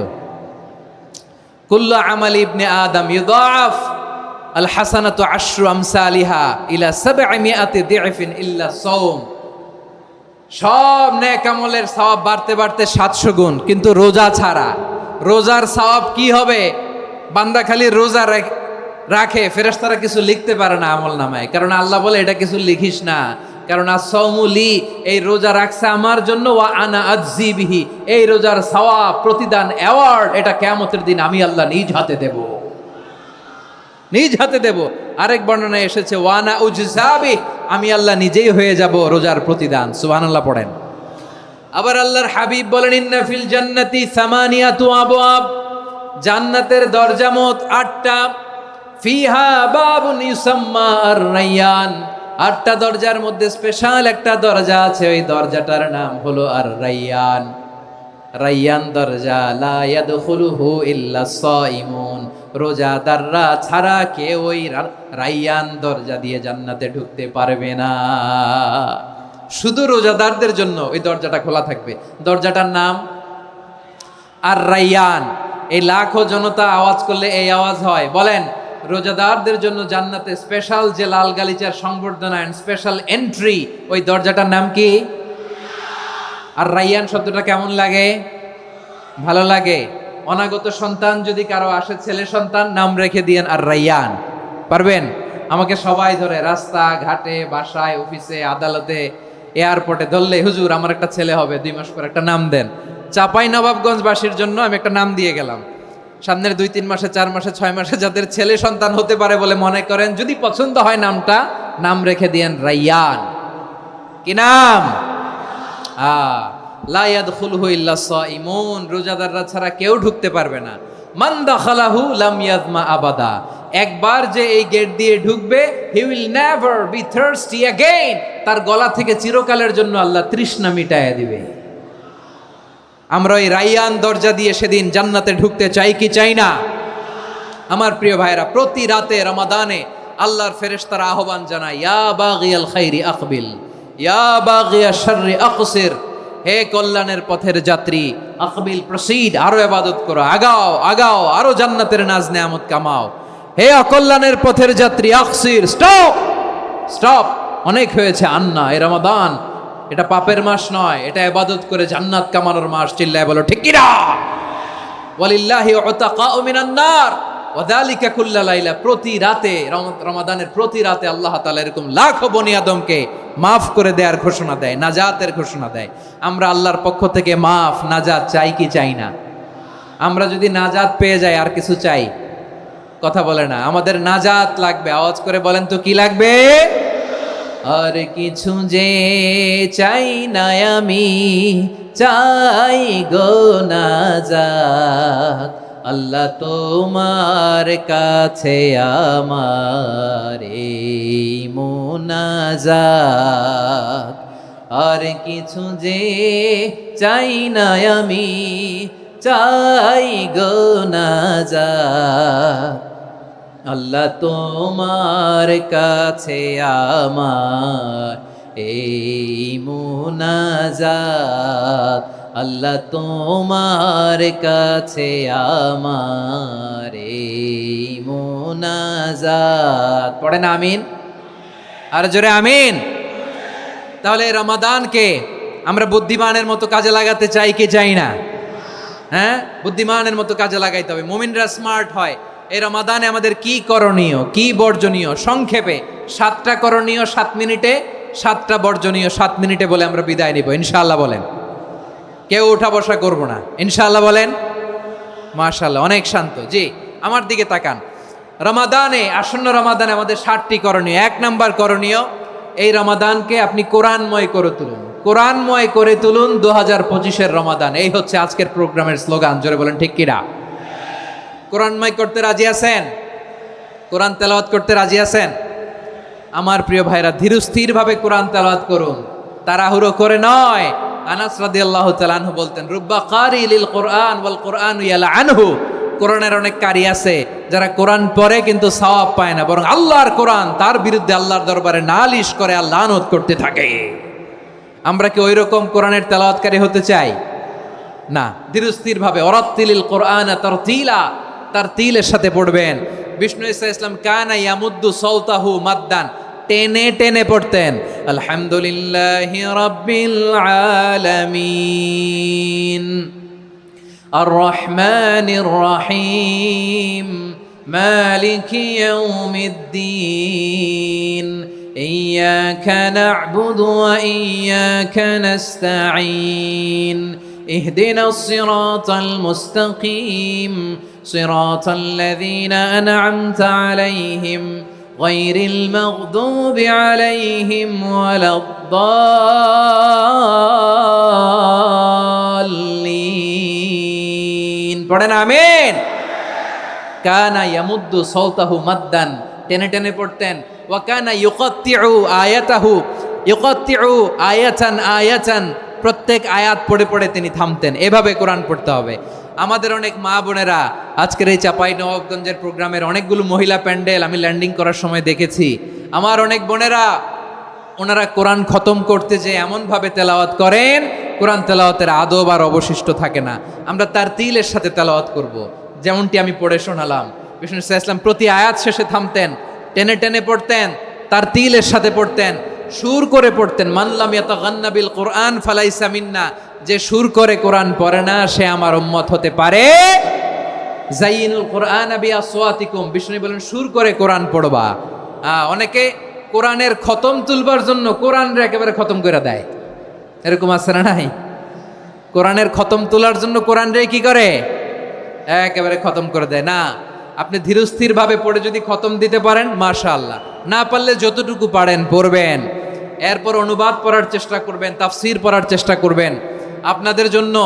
কুল্লু আমালি ইবনে আদম ইউদাফ আল হাসানাতু আশরু আমসালিহা ইলা 700 দি'ফিন ইল্লা সাওম। সব নেক আমলের সওয়াব বাড়তে বাড়তে 700 গুণ, কিন্তু রোজা ছাড়া। রোজার সওয়াব কি হবে? বান্দা খালি রোজা রাখে, ফেরেশতারা কিছু লিখতে পারে না আমল নামায়, কারণ আল্লাহ বলে এটা কিছু লিখিস না, কারণ as-সাওমুলি, এই রোজা রাখছে আমার জন্য, ওয়া আনা আজজি বিহি, এই রোজার সওয়াব, প্রতিদান, অ্যাওয়ার্ড এটা কিয়ামতের দিন আমি আল্লাহ নিজ হাতে দেব, নিজ হাতে দেব। আরেক বর্ণনায় এসেছে ওয়ানা উজজাবি, আমি আল্লাহ নিজেই হয়ে যাব রোজার প্রতিদান। সুবহানাল্লাহ পড়েন। আবার আল্লাহর হাবিব বলেন ইন্না ফিল জান্নাতি সামানিয়াতু আবওয়াব, জান্নাতের দরজা মোট 8টা। ফিহা বাবুন ইউসাম্মা আর-রায়্যান, 8টা দরজার মধ্যে স্পেশাল একটা দরজা আছে, ওই দরজাটার নাম হলো আর-রায়্যান। রায়্যান দরজা, লা ইয়াদখুলুহু ইল্লা সাইমুন, রোজাদাররা ছাড়া কেউ ওই রায়্যান দরজা দিয়ে জান্নাতে ঢুকতে পারবে না। শুধু রোজাদারদের জন্য ওই দরজাটা খোলা থাকবে। দরজাটার নাম আর-রায়্যান। এই লাখো জনতা আওয়াজ করলে এই আওয়াজ হয়, বলেন রোজাদারদের জন্য জান্নাতে স্পেশাল যে লাল গালিচার সংবর্ধনা এন্ড স্পেশাল এন্ট্রি, ওই দরজাটার নাম কি? আর রায়্যান শব্দটা কেমন লাগে? ভালো লাগে। অনাগত সন্তান যদি কারো আসে, ছেলে সন্তান, নাম রেখে দিয়েন আর রায়্যান। পারবেন? আমাকে সবাই ধরে রাস্তা ঘাটে, বাসায়, অফিসে, আদালতে, এয়ারপোর্টে ধরলে, হুজুর আমার একটা ছেলে হবে 2 মাস পর, একটা নাম দেন। চাপাই নবাবগঞ্জবাসীর জন্য আমি একটা নাম দিয়ে গেলাম। সামনের 2-3 মাসে, 4 মাসে, 6 মাসে যাদের ছেলে সন্তান হতে পারে বলে মনে করেন, যদি পছন্দ হয় নামটা, নাম রেখে দিয়েন রায়্যান। কি নাম? লা ইয়াদখুলুহু ইল্লা সাইমুন, রোজাদাররা ছাড়া কেউ ঢুকতে পারবে না। মান দাখালাহু লাম ইয়াজমা আবাদা, একবার যে এই গেট দিয়ে ঢুকবে, he will never be thirsty again, তার গলা থেকে চিরকালের জন্য আল্লাহ তৃষ্ণা মিটায়া দিবে। আমরা ওই রায়্যান দরজা দিয়ে সেদিন জান্নাতে ঢুকতে চাই কি চাই না? আমার প্রিয় ভাইরা, প্রতি রাতে রমাদানে আল্লাহর ফেরেশতারা আহ্বান জানায়, ইয়া বাগিয়াল খাইরি আকবিল, ইয়া বাগিয়াশ শাররি আকসির, হে কল্যাণের পথের যাত্রী, আকবিল প্রসিড, আরো ইবাদত করো, আগাও আগাও, আরো জান্নাতের নাজ নেয়ামত কামাও। হে অকল্যাণের পথের যাত্রী, আকসির, স্টপ স্টপ, অনেক হয়েছে। আন্না, এ রমাদান এটা পাপের মাস নয়, এটা ইবাদত করে জান্নাত কামানোর মাস। চিল্লায় বলো ঠিক কিনা? ওয়ালিল্লাহি উতাকাউ মিনান নার ওয়া যালিকা কুল্লা লাইলা, প্রতি রাতে, রমাদানের প্রতি রাতে আল্লাহ তাআলা এরকম লাখো বনি আদমকে মাফ করে দেওয়ার ঘোষণা দেয়, নাজাতের ঘোষণা দেয়। আমরা আল্লাহর পক্ষ থেকে মাফ, নাজাত চাই কি চাই না? আমরা যদি নাজাত পেয়ে যাই, আর কিছু চাই? কথা বলে না। আমাদের নাজাত লাগবে। আওয়াজ করে বলেন তো কি লাগবে? আর কিছু যে চাই না আমি, চাই গো নাজাত, আল্লাহ তোমার কাছে আমার এই মুনাজাত। আর কিছু যে চাই না আমি, চাই গো নাজাত, আল্লাহ তোমার কাছে আমার এই মুনাজাত, আল্লাহ তোমার কাছে আমার এই মুনাজাত। পড়েন আমিন, আর জোরে আমিন। তাহলে রমাদানকে আমরা বুদ্ধিমানের মতো কাজে লাগাতে চাই কি চাই না? হ্যাঁ, বুদ্ধিমানের মতো কাজে লাগাইতে হবে। মুমিনরা স্মার্ট হয়। এই রমাদানে আমাদের কি করণীয়, কি বর্জনীয়? সংক্ষেপে 7টা করণীয় 7 মিনিটে, 7টা বর্জনীয় 7 মিনিটে বলে আমরা বিদায় নিব ইনশাআল্লাহ। বলেন কেউ উঠা বসা করব না ইনশাআল্লাহ বলেন। মাশাআল্লাহ, অনেক শান্ত। জি, আমার দিকে তাকান। রমাদানে, আসন্ন রমাদানে আমাদের 7টি করণীয়। 1 নাম্বার করণীয়, এই রমাদানকে আপনি কোরআনময় করে তুলুন। কোরআনময় করে তুলুন 2025-এর রমাদান। এই হচ্ছে আজকের প্রোগ্রামের স্লোগান। জোরে বলেন ঠিক কিনা? কোরআনময় করতে রাজি আছেন? কোরআন তেলাওয়াত করতে রাজি আছেন? আমার প্রিয় ভাইরা, ধীরস্থিরভাবে কোরআন তেলাওয়াত করুন, তাড়াহুড়ো করে নয়। আনাস রাদিয়াল্লাহু তাআলা আনহু বলতেন, রুব্বা কারি লিল কোরআন ওয়াল কোরআন ইয়ালআনহু। কোরআনের অনেক কারি আছে যারা কোরআন পড়ে কিন্তু সওয়াব পায় না, বরং আল্লাহর কোরআন তার বিরুদ্ধে আল্লাহর দরবারে নালিশ করে আর লানত করতে থাকে। আমরা কি ওইরকম কোরআনের তেলাওয়াতকারী হতে চাই? না। ধীরস্থিরভাবে ওয়ারাত্তিলিল কোরআন তারতিলা, তারতিলের সাথে পড়বেন। বিষ্ণু ঈসা ইসলাম কানা ইয়ামুদ্দু সাওতাহু মাদ্দান, টেনে টেনে পড়তেন। আলহামদুলিল্লাহি রাব্বিল আলামিন আর রহমানির রহিম মালিকি ইয়াউমিদ্দিন ইয়্যাকা না'বুদু ওয়া ইয়্যাকা নাস্তাঈন ইহদিনাস সিরাতাল মুস্তাকিম সিরাতাল লাযীনা আন'আমতা আলাইহিম গায়রিল মাগদুবি আলাইহিম ওয়ালাদ-দাল্লিন। পড়েন আমিন। কানা ইয়ামুদ্দু সাওতাহু মাদ্দান, টেনে টেনে পড়তেন। ওয়া কানা ইউকাত্তিউ আয়াতাহু, ইউকাত্তিউ আয়াতান আয়াতান, প্রত্যেক আয়াত পড়ে পড়ে তিনি থামতেন। এভাবে কোরআন পড়তে হবে। আমাদের অনেক মা বোনেরা আজকের এই চাঁপাইনবাবগঞ্জের প্রোগ্রামের অনেকগুলো মহিলা প্যান্ডেল আমি ল্যান্ডিং করার সময় দেখেছি। আমার অনেক বোনেরা, ওনারা কোরআন খতম করতে যে এমনভাবে তেলাওয়াত করেন, কোরআন তেলাওয়াতের আদব আর অবশিষ্ট থাকে না। আমরা তার তিলের সাথে তেলাওয়াত করব, যেমনটি আমি পড়ে শোনালাম। বিষ্ণু ইসলাম প্রতি আয়াত শেষে থামতেন, টেনে টেনে পড়তেন, তার তিলের সাথে পড়তেন, সুর করে পড়তেন। মানলাম ইয়াতাগান্না বিল কোরআন ফালাইসা মিন্না, যে সুর করে কোরআন পড়ে না সে আমার উম্মত হতে পারে। জাইনুল কোরআন বিআসওয়াতিকুম, বিষ্ণু বলেন সুর করে কোরআন পড়বা। অনেকে কোরআনের খতম তুলবার জন্য কোরআনরে একেবারে খতম করে দেয়, এরকম আছে না নাই? কোরআনের খতম তোলার জন্য কোরআনরে কি করে? একেবারে খতম করে দেয়। না, আপনি ধীরস্থিরভাবে পড়ে যদি খতম দিতে পারেন মাশাআল্লাহ, না পারলে যতটুকু পারেন পড়বেন। এরপর অনুবাদ পড়ার চেষ্টা করবেন, তাফসির পড়ার চেষ্টা করবেন। আপনাদের জন্য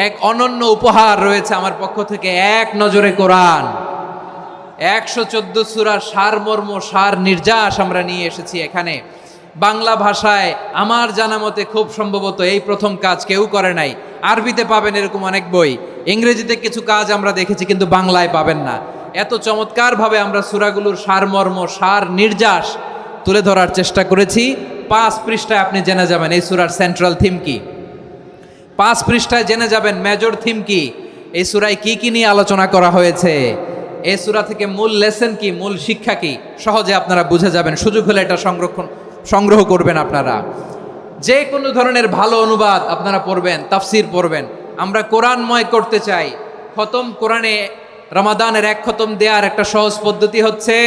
এক অনন্য উপহার রয়েছে আমার পক্ষ থেকে, এক নজরে কোরআন। 114 সূরার সারমর্ম, সার নির্যাস আমরা নিয়ে এসেছি এখানে। বাংলা ভাষায় আমার জানা মতে খুব সম্ভবত এই প্রথম কাজ কেউ করে নাই। আরবিতে পাবেন এরকম অনেক বই, ইংরেজিতে কিছু কাজ আমরা দেখেছি, কিন্তু বাংলায় পাবেন না। এত চমৎকারভাবে আমরা সূরাগুলোর সারমর্ম, সার নির্যাস তুলে ধরার চেষ্টা করেছি। 5 পৃষ্ঠায় আপনি জেনে যাবেন এই সূরার সেন্ট্রাল থিম কি। 5 পৃষ্ঠায় জেনে যাবেন মেজর থিম কি, এই সূরায় কি কি নিয়ে আলোচনা করা হয়েছে, এই সূরা থেকে মূল লেসন কি, মূল শিক্ষা কি, সহজে আপনারা বুঝে যাবেন। সুযোগ হলে এটা সংগ্রহ করবেন। আপনারা যে কোনো ধরনের ভালো অনুবাদ আপনারা পড়বেন, তাফসির পড়বেন। আমরা কোরআনময় করতে চাই। খতম কোরআনে রমাদানের 1 খতম দেওয়ার একটা সহজ পদ্ধতি হচ্ছে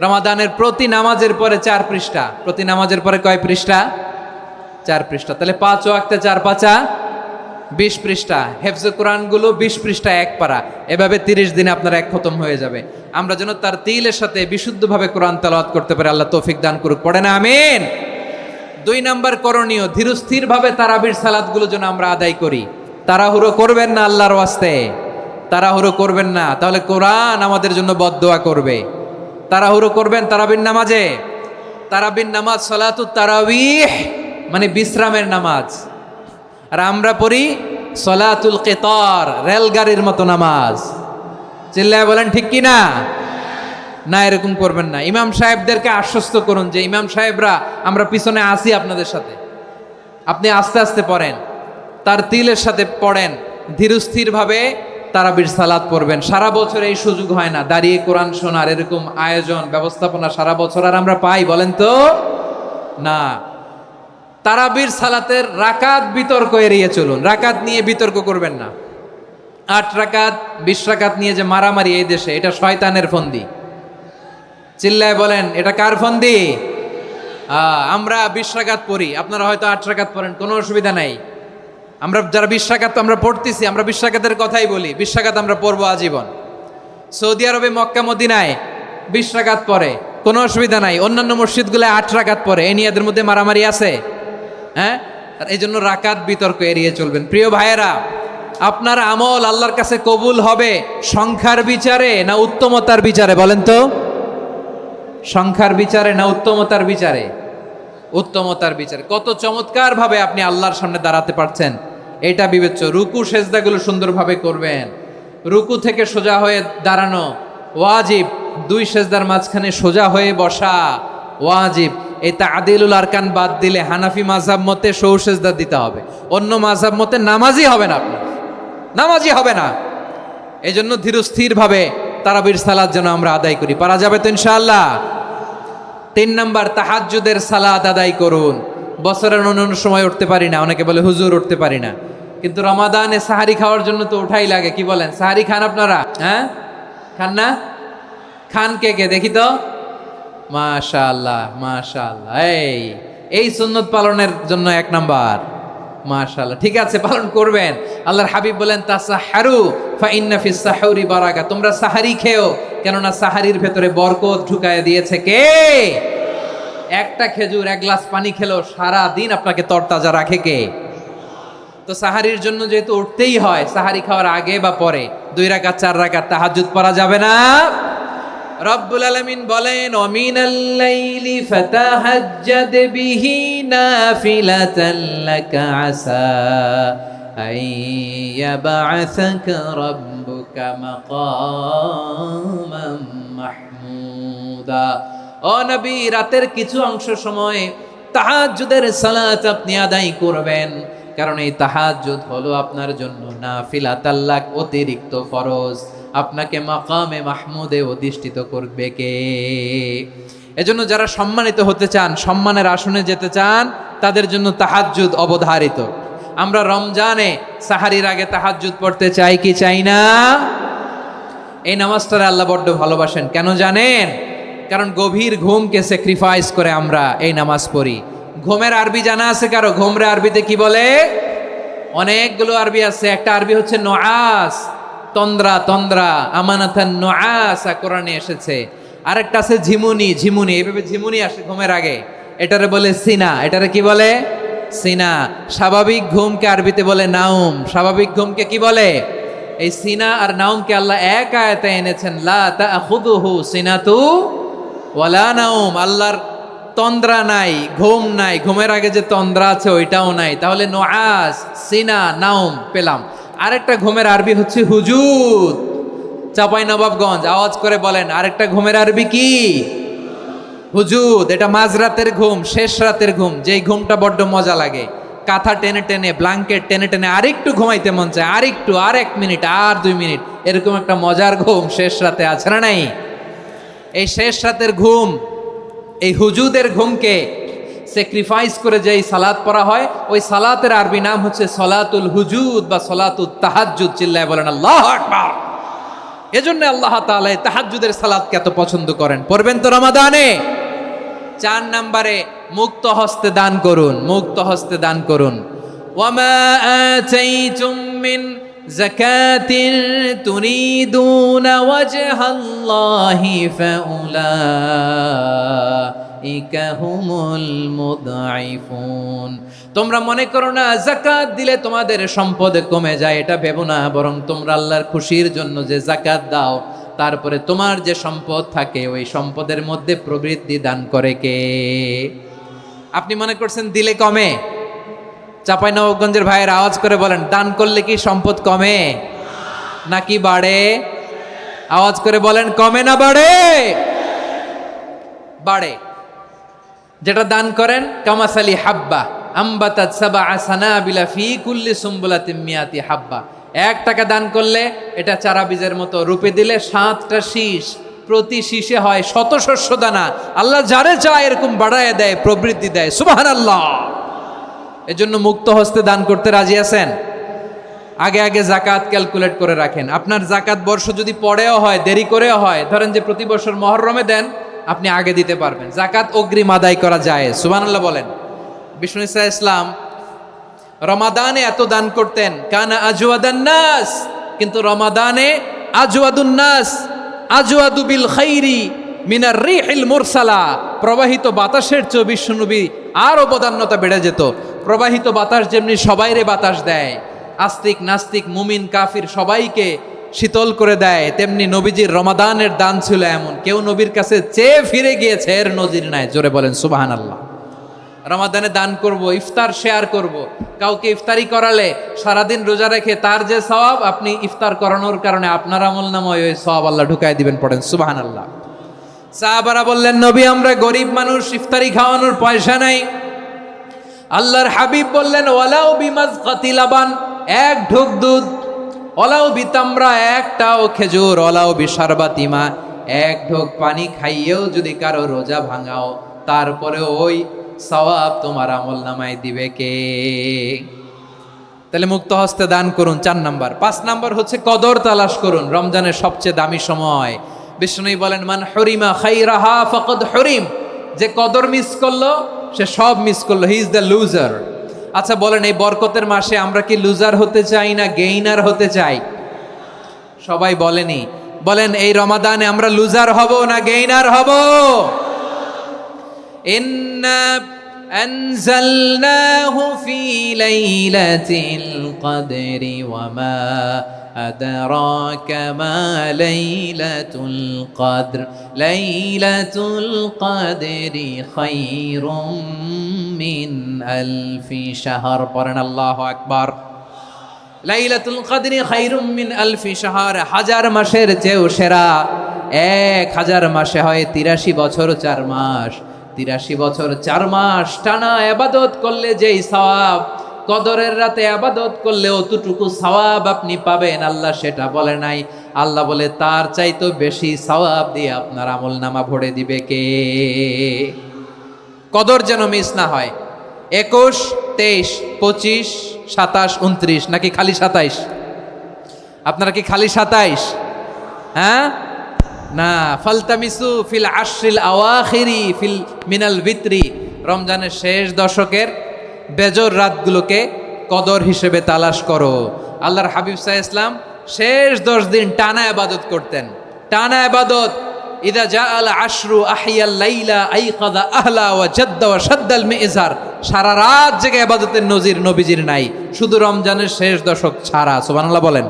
রমাদানের প্রতি নামাজের পরে 4 পৃষ্ঠা। প্রতি নামাজের পরে কয় পৃষ্ঠা? 4 পৃষ্ঠা। তাহলে 5 ওয়াক্তে 4 পাঁচা 20 পৃষ্ঠা। হেফজে কোরআনগুলো 20 পৃষ্ঠা 1 পারা। এভাবে 30 দিনে আপনার 1 খতম হয়ে যাবে। আমরা যেন তার তিলের সাথে বিশুদ্ধভাবে কোরআন তেলাওয়াত করতে পারি, আল্লাহ তৌফিক দান করুক। পড়ে না আমিন। 2 নাম্বার করণীয়, ধীরস্থিরভাবে তারাবির সালাতগুলো যেন আমরা আদায় করি। তাড়াহুড়ো করবেন না আল্লাহর ওয়াস্তে, তাড়াহুড়ো করবেন না, তাহলে কোরআন আমাদের জন্য বদদোয়া করবে। তাড়াহুড়ো করবেন তারাবির নামাজে। তারাবির নামাজ সালাতুত তারাবিহ মানে বিশ্রামের নামাজ। আর আমরা পড়ি সলাতুল কিতার, রেলগাড়ির মতো নামাজ। চিল্লায় বলেন ঠিক কি না? না, এরকম করবেন না। ইমাম সাহেবদেরকে আশ্বস্ত করুন যে ইমাম সাহেবরা আমরা পিছনে আসি আপনাদের সাথে, আপনি আস্তে আস্তে পড়েন, তার তিলের সাথে পড়েন, ধীরস্থিরভাবে তারাবির সালাত পড়বেন। সারা বছর এই সুযোগ হয় না দাঁড়িয়ে কোরআন শোনার, এরকম আয়োজন ব্যবস্থাপনা সারা বছর আর আমরা পাই বলেন তো? না। তারাবির সালাতের রাকাত বিতর্ক এড়িয়ে চলুন। রাকাত নিয়ে বিতর্ক করবেন না। 8 রাকাত 20 রাকাত নিয়ে যে মারামারি এই দেশে, এটা শয়তানের ফন্দি। চিল্লায় বলেন এটা কার ফন্দি? আমরা 20 রাকাত পড়ি, আপনারা হয়তো 8 রাকাত পড়েন, কোনো অসুবিধা নাই। আমরা যারা 20 রাকাত আমরা পড়তেছি, আমরা 20 রাকাতের কথাই বলি, 20 রাকাত আমরা পড়বো আজীবন। সৌদি আরবে মক্কা মদিনায় 20 রাকাত পড়ে, কোনো অসুবিধা নাই। অন্যান্য মসজিদগুলোয় 8 রাকাত পড়ে, এই নিয়ে এদের মধ্যে মারামারি আছে? হ্যাঁ, আর এই জন্য রাকাত বিতর্ক এড়িয়ে চলবেন। প্রিয় ভাইয়েরা, আপনার আমল আল্লাহর কাছে কবুল হবে সংখ্যার বিচারে না উত্তমতার বিচারে? বলেন তো, সংখ্যার বিচারে না উত্তমতার বিচারে? উত্তমতার বিচারে। কত চমৎকার ভাবে আপনি আল্লাহর সামনে দাঁড়াতে পারছেন এটা বিবেচ্য। রুকু সেজদাগুলো সুন্দরভাবে করবেন, রুকু থেকে সোজা হয়ে দাঁড়ানো ওয়াজিব, 2 সেজদার মাঝখানে সোজা হয়ে বসা ওয়াজিব। এই তাদিলুল আরকান বাদ দিলে হানাফি মাযহাব মতে সৌ সেজদা দিতে হবে, অন্য মাযহাব মতে নামাজই হবে না, আপনার নামাজই হবে না। এই জন্য ধীরস্থির ভাবে তারাবির সালাত যেন আমরা আদায় করি। পারা যাবে তো ইনশাআল্লাহ? 3 নাম্বার, তাহাজ্জুদের সালাত আদায় করুন। বছরের অন্যান্য সময় উঠতে পারি না, অনেকে বলে হুজুর উঠতে পারি না, কিন্তু রমাদানে সাহারি খাওয়ার জন্য তো ওঠাই লাগে। কি বলেন, সাহারি খান আপনারা? হ্যাঁ, খান না? খান কে কে দেখি তো? মাশাআল্লাহ মাশাআল্লাহ, এই সুন্নত পালনের জন্য 1 নাম্বার। মাশাআল্লাহ, ঠিক আছে, পালন করবেন। আল্লাহর হাবিব বলেন তাসাহারু ফা ইন্না ফিস সাহুরি বারাকা, তোমরা সাহারি খেও, কেননা সাহারির ভেতরে বরকত ঢুকায় দিয়েছে কে? একটা খেজুর, 1 গ্লাস পানি খেলেও সারা দিন আপনাকে তরতাজা রাখে কে? তো সাহারির জন্য যেহেতু উঠতেই হয়, সাহারি খাওয়ার আগে বা পরে 2 রাকাত 4 রাকাত তাহাজ্জুদ পড়া যাবে না? রব্বুল আলামিন বলেন ওয়ামিনাল লাইলি ফাতাহাজ্জাদ বিহি নাফিলাতান লাকা আসা আইয়াবআসাকা রাব্বুকা মাকামান মাহমুদা। ও নবী, রাতের কিছু অংশ সময় তাহাজ্জুদের সালাত আপনি আদায় করবেন, কারণ এই তাহাজ্জুদ হলো আপনার জন্য নাফিলাতাল লাক, অতিরিক্ত ফরজ। আপনাকে মাকামে মাহমুদে অধিষ্ঠিত করবে কে? এজন্য যারা সম্মানিত হতে চান, সম্মানের আসনে যেতে চান, তাদের জন্য তাহাজ্জুদ অবধারিত। আমরা রমজানে সাহারির আগে তাহাজ্জুদ পড়তে চাই কি চাই না? এই নামাজটারে আল্লাহ বড্ড ভালোবাসেন। কেন জানেন? কারণ গভীর ঘুমকে স্যাক্রিফাইস করে আমরা এই নামাজ পড়ি। ঘুমের আরবি জানা আছে কারো? ঘুমরে আরবিতে কি বলে? অনেকগুলো আরবি আছে। একটা আরবি হচ্ছে নুআস, তন্দ্রা, তন্দ্রা, আমানাতান নুআসা কোরআনে এসেছে। আরেকটা আছে ঝিমুনি, ঝিমুনি, এইভাবে ঝিমুনি আসে ঘুমের আগে, এটারে বলে সিনা। এটারে কি বলে? সিনা। স্বাভাবিক ঘুমকে আরবিতে বলে নাউম। স্বাভাবিক ঘুমকে কি বলে? এই সিনা আর নাউমকে আল্লাহ এক আয়াতে এনেছেন, লা তাখুযুহু সিনাতু ওয়ালা নাউম। আল্লাহর তন্দ্রা নাই, ঘুম নাই, ঘুমের আগে যে তন্দ্রা আছে ওইটাও নাই। তাহলে নুআস, সিনা, নাউম পেলাম। আরেকটা ঘুমের আরবি হচ্ছে হুজুদ। চাঁপাইনবাবগঞ্জ আওয়াজ করে বলেন, আরেকটা ঘুমের আরবি কি? হুজুদ। এটা মাঝরাতের ঘুম, শেষ রাতের ঘুম, যেই ঘুমটা বড্ড মজা লাগে। কাঁথা টেনে টেনে, ব্ল্যাঙ্কেট টেনে টেনে আরেকটু ঘুমাইতে মন চায়, আরেকটু, আর 1 মিনিট, আর 2 মিনিট, এরকম একটা মজার ঘুম শেষ রাতে আছে না নাই? এই শেষ রাতের ঘুম, এই হুজুদের ঘুমকে স্যাক্রিফাইস করে যেই সালাত পড়া হয়, ওই সালাতের আরবি নাম হচ্ছে সলাতুল হুজুদ বা সলাতুত তাহাজ্জুদ। চিল্লায় বলেন আল্লাহু আকবার। এজন্য আল্লাহ তাআলা তাহাজ্জুদের সালাতকে এত পছন্দ করেন। পড়বেন তো রমাদানে? 4 নম্বরে মুক্ত হস্তে দান করুন, মুক্ত হস্তে দান করুন। ওয়ামা আতাইতুম মিন যাকাতিন তুরিদুনা ওয়াজহাল্লাহি ফাউলাইকা হুমুল মুদঈফুন। তোমরা মনে করো না যাকাত দিলে তোমাদের সম্পদ কমে যায়, এটা ভেবো না, বরং তোমরা আল্লাহর খুশির জন্য যে যাকাত দাও, তারপরে তোমার যে সম্পদ থাকে ওই সম্পদের মধ্যে প্রবৃদ্ধি দান করে কে? আপনি মনে করছেন দিলে কমে? চাঁপাইনবাবগঞ্জের ভাইয়ের আওয়াজ করে বলেন, দান করলে কি সম্পদ কমে নাকি বাড়ে? আওয়াজ করে বলেন, কমে না বাড়ে? বাড়ে। যেটা দান করেন, কামাসালি হাব্বা আম্বাতাত সাবআ সানাবিলা ফি কুল্লি সুম্বুলাতিন মিয়াতি হাব্বা। 1 টাকা দান করলে এটা চারা বীজের মতো, রূপে দিলে 7টা শীষ, প্রতি শীষে হয় 100 শস্য দানা। আল্লাহ যারে চায় এরকম বাড়ায় দেয়, প্রবৃদ্ধি দেয়। সুবহানাল্লাহ। এজন্য মুক্ত হস্তে দান করতে রাজি আছেন? আগে আগে যাকাত ক্যালকুলেট করে রাখেন। আপনার যাকাত বর্ষ যদি পরেও হয়, দেরি করেও হয়, ধরেন যে প্রতি বছর মুহররমে দেন, আপনি আগে দিতে পারবেন। যাকাত অগ্রিম আদায় করা যায়। সুবহানাল্লাহ বলেন। বিষ্ণু ইসা ইসলাম রমাদানে এত দান করতেন, কানা আজওয়াদান নাস, কিন্তু রমাদানে আজওয়াদুন নাস আজওয়াদু বিল খাইরি মিনার রিহিল মুরসালা, প্রবাহিত বাতাসের চেয়ে বিশ্বনবী আর অবদান্যতা বেড়ে যেত। প্রবাহিত বাতাস যেমনি সবাইরে বাতাস দেয়, আস্তিক নাস্তিক মুমিন কাফির সবাইকে শীতল করে দেয়, তেমনি নবীজির রমাদানের দান ছিল এমন, কেউ নবীর কাছে চেয়ে ফিরে গিয়েছে এর নজির নাই। জোরে বলেন সুবহানাল্লাহ। রমাদানে দান করব, ইফতার শেয়ার করব। কাউকে ইফতারি করালে সারাদিন রোজা রেখে তার যে সওয়াব, আপনি ইফতার করানোর কারণে আপনার আমলনামায় ওই সওয়াব আল্লাহ ঢুকায় দিবেন। পড়েন সুবহানাল্লাহ। সাহাবারা বললেন, নবী আমরা গরিব মানুষ, ইফতারি খাওয়ানোর পয়সা নাই। আল্লাহর হাবিব বললেন, ওয়ালাউ বিমাজকাতি লাবান, এক ঢোক দুধ, ওয়ালাউ বিতামরা, একটাও খেজুর, ওয়ালাউ বিশারবাতিমা, এক ঢোক পানি খাইয়েও যদি কারো রোজা ভাঙাও, তারপরে ওই সওয়াব তোমার আমলনামায় দিবে কে? তাহলে মুক্ত হস্তে দান করুন, 4 নাম্বার। 5 নাম্বার হচ্ছে কদর তালাশ করুন। রমজানের সবচেয়ে দামি সময়। বিষ্ণু বলেন, মান হরিমা খাইরাহা ফাকাদ হরিম, যে কদর মিস করলো সে সব মিস করলো, হি ইজ দ্য লুজার। আচ্ছা বলেন, এই বরকতের মাসে আমরা কি লুজার হতে চাই না গেইনার হতে চাই? সবাই বলেনি, বলেন এই রমাদানে আমরা লুজার হব না গেইনার হব? ইন্না আনজালনাহু ফি লাইলাতিল কদরি ওয়া মা আদরাকা মা লাইলাতুল কদর, লাইলাতুল কদরি খায়রুম মিন আলফি শাহর। পড়েন আল্লাহু আকবার। লাইলাতুল কদরি খায়রুম মিন আলফি শাহর, 1000 মাসের চেয়েও সেরা। 1000 মাসে হয় 83 বছর 4 মাস। 83 বছর 4 মাস টানা ইবাদত করলে যেই সওয়াব, কদরের রাতে ইবাদত করলে অতটুকু সওয়াব আপনি পাবেন, আল্লাহ সেটা বলে নাই। আল্লাহ বলে তার চাইতো বেশি সওয়াব দিয়ে আপনার আমলনামা ভরে দিবে কে? কদর যেন মিস না হয়। 21, 23, 25, 27, 29 নাকি খালি 27? আপনারা কি খালি 27? হ্যাঁ না, ফালতামিসু ফিল আশরিল আওয়াখিরি ফিল মিনাল ভিতরি, রমজানের শেষ দশকের বেজর রাতগুলোকে কদর হিসেবে তালাশ করো। আল্লাহর হাবিব সাল্লাল্লাহু আলাইহি ওয়াসাল্লাম শেষ 10 দিন টানা ইবাদত করতেন, টানা ইবাদত। ইদা জাআল আশরু আহিয়াল লাইলা আইকাদা আহলা ওয়া জাদ্দা ওয়া শাদ্দাল মিজার, সারা রাত জেগে ইবাদতের নজির নবীজির নাই, শুধু রমজানের শেষ দশক ছাড়া। সুবহানাল্লাহ বলেন।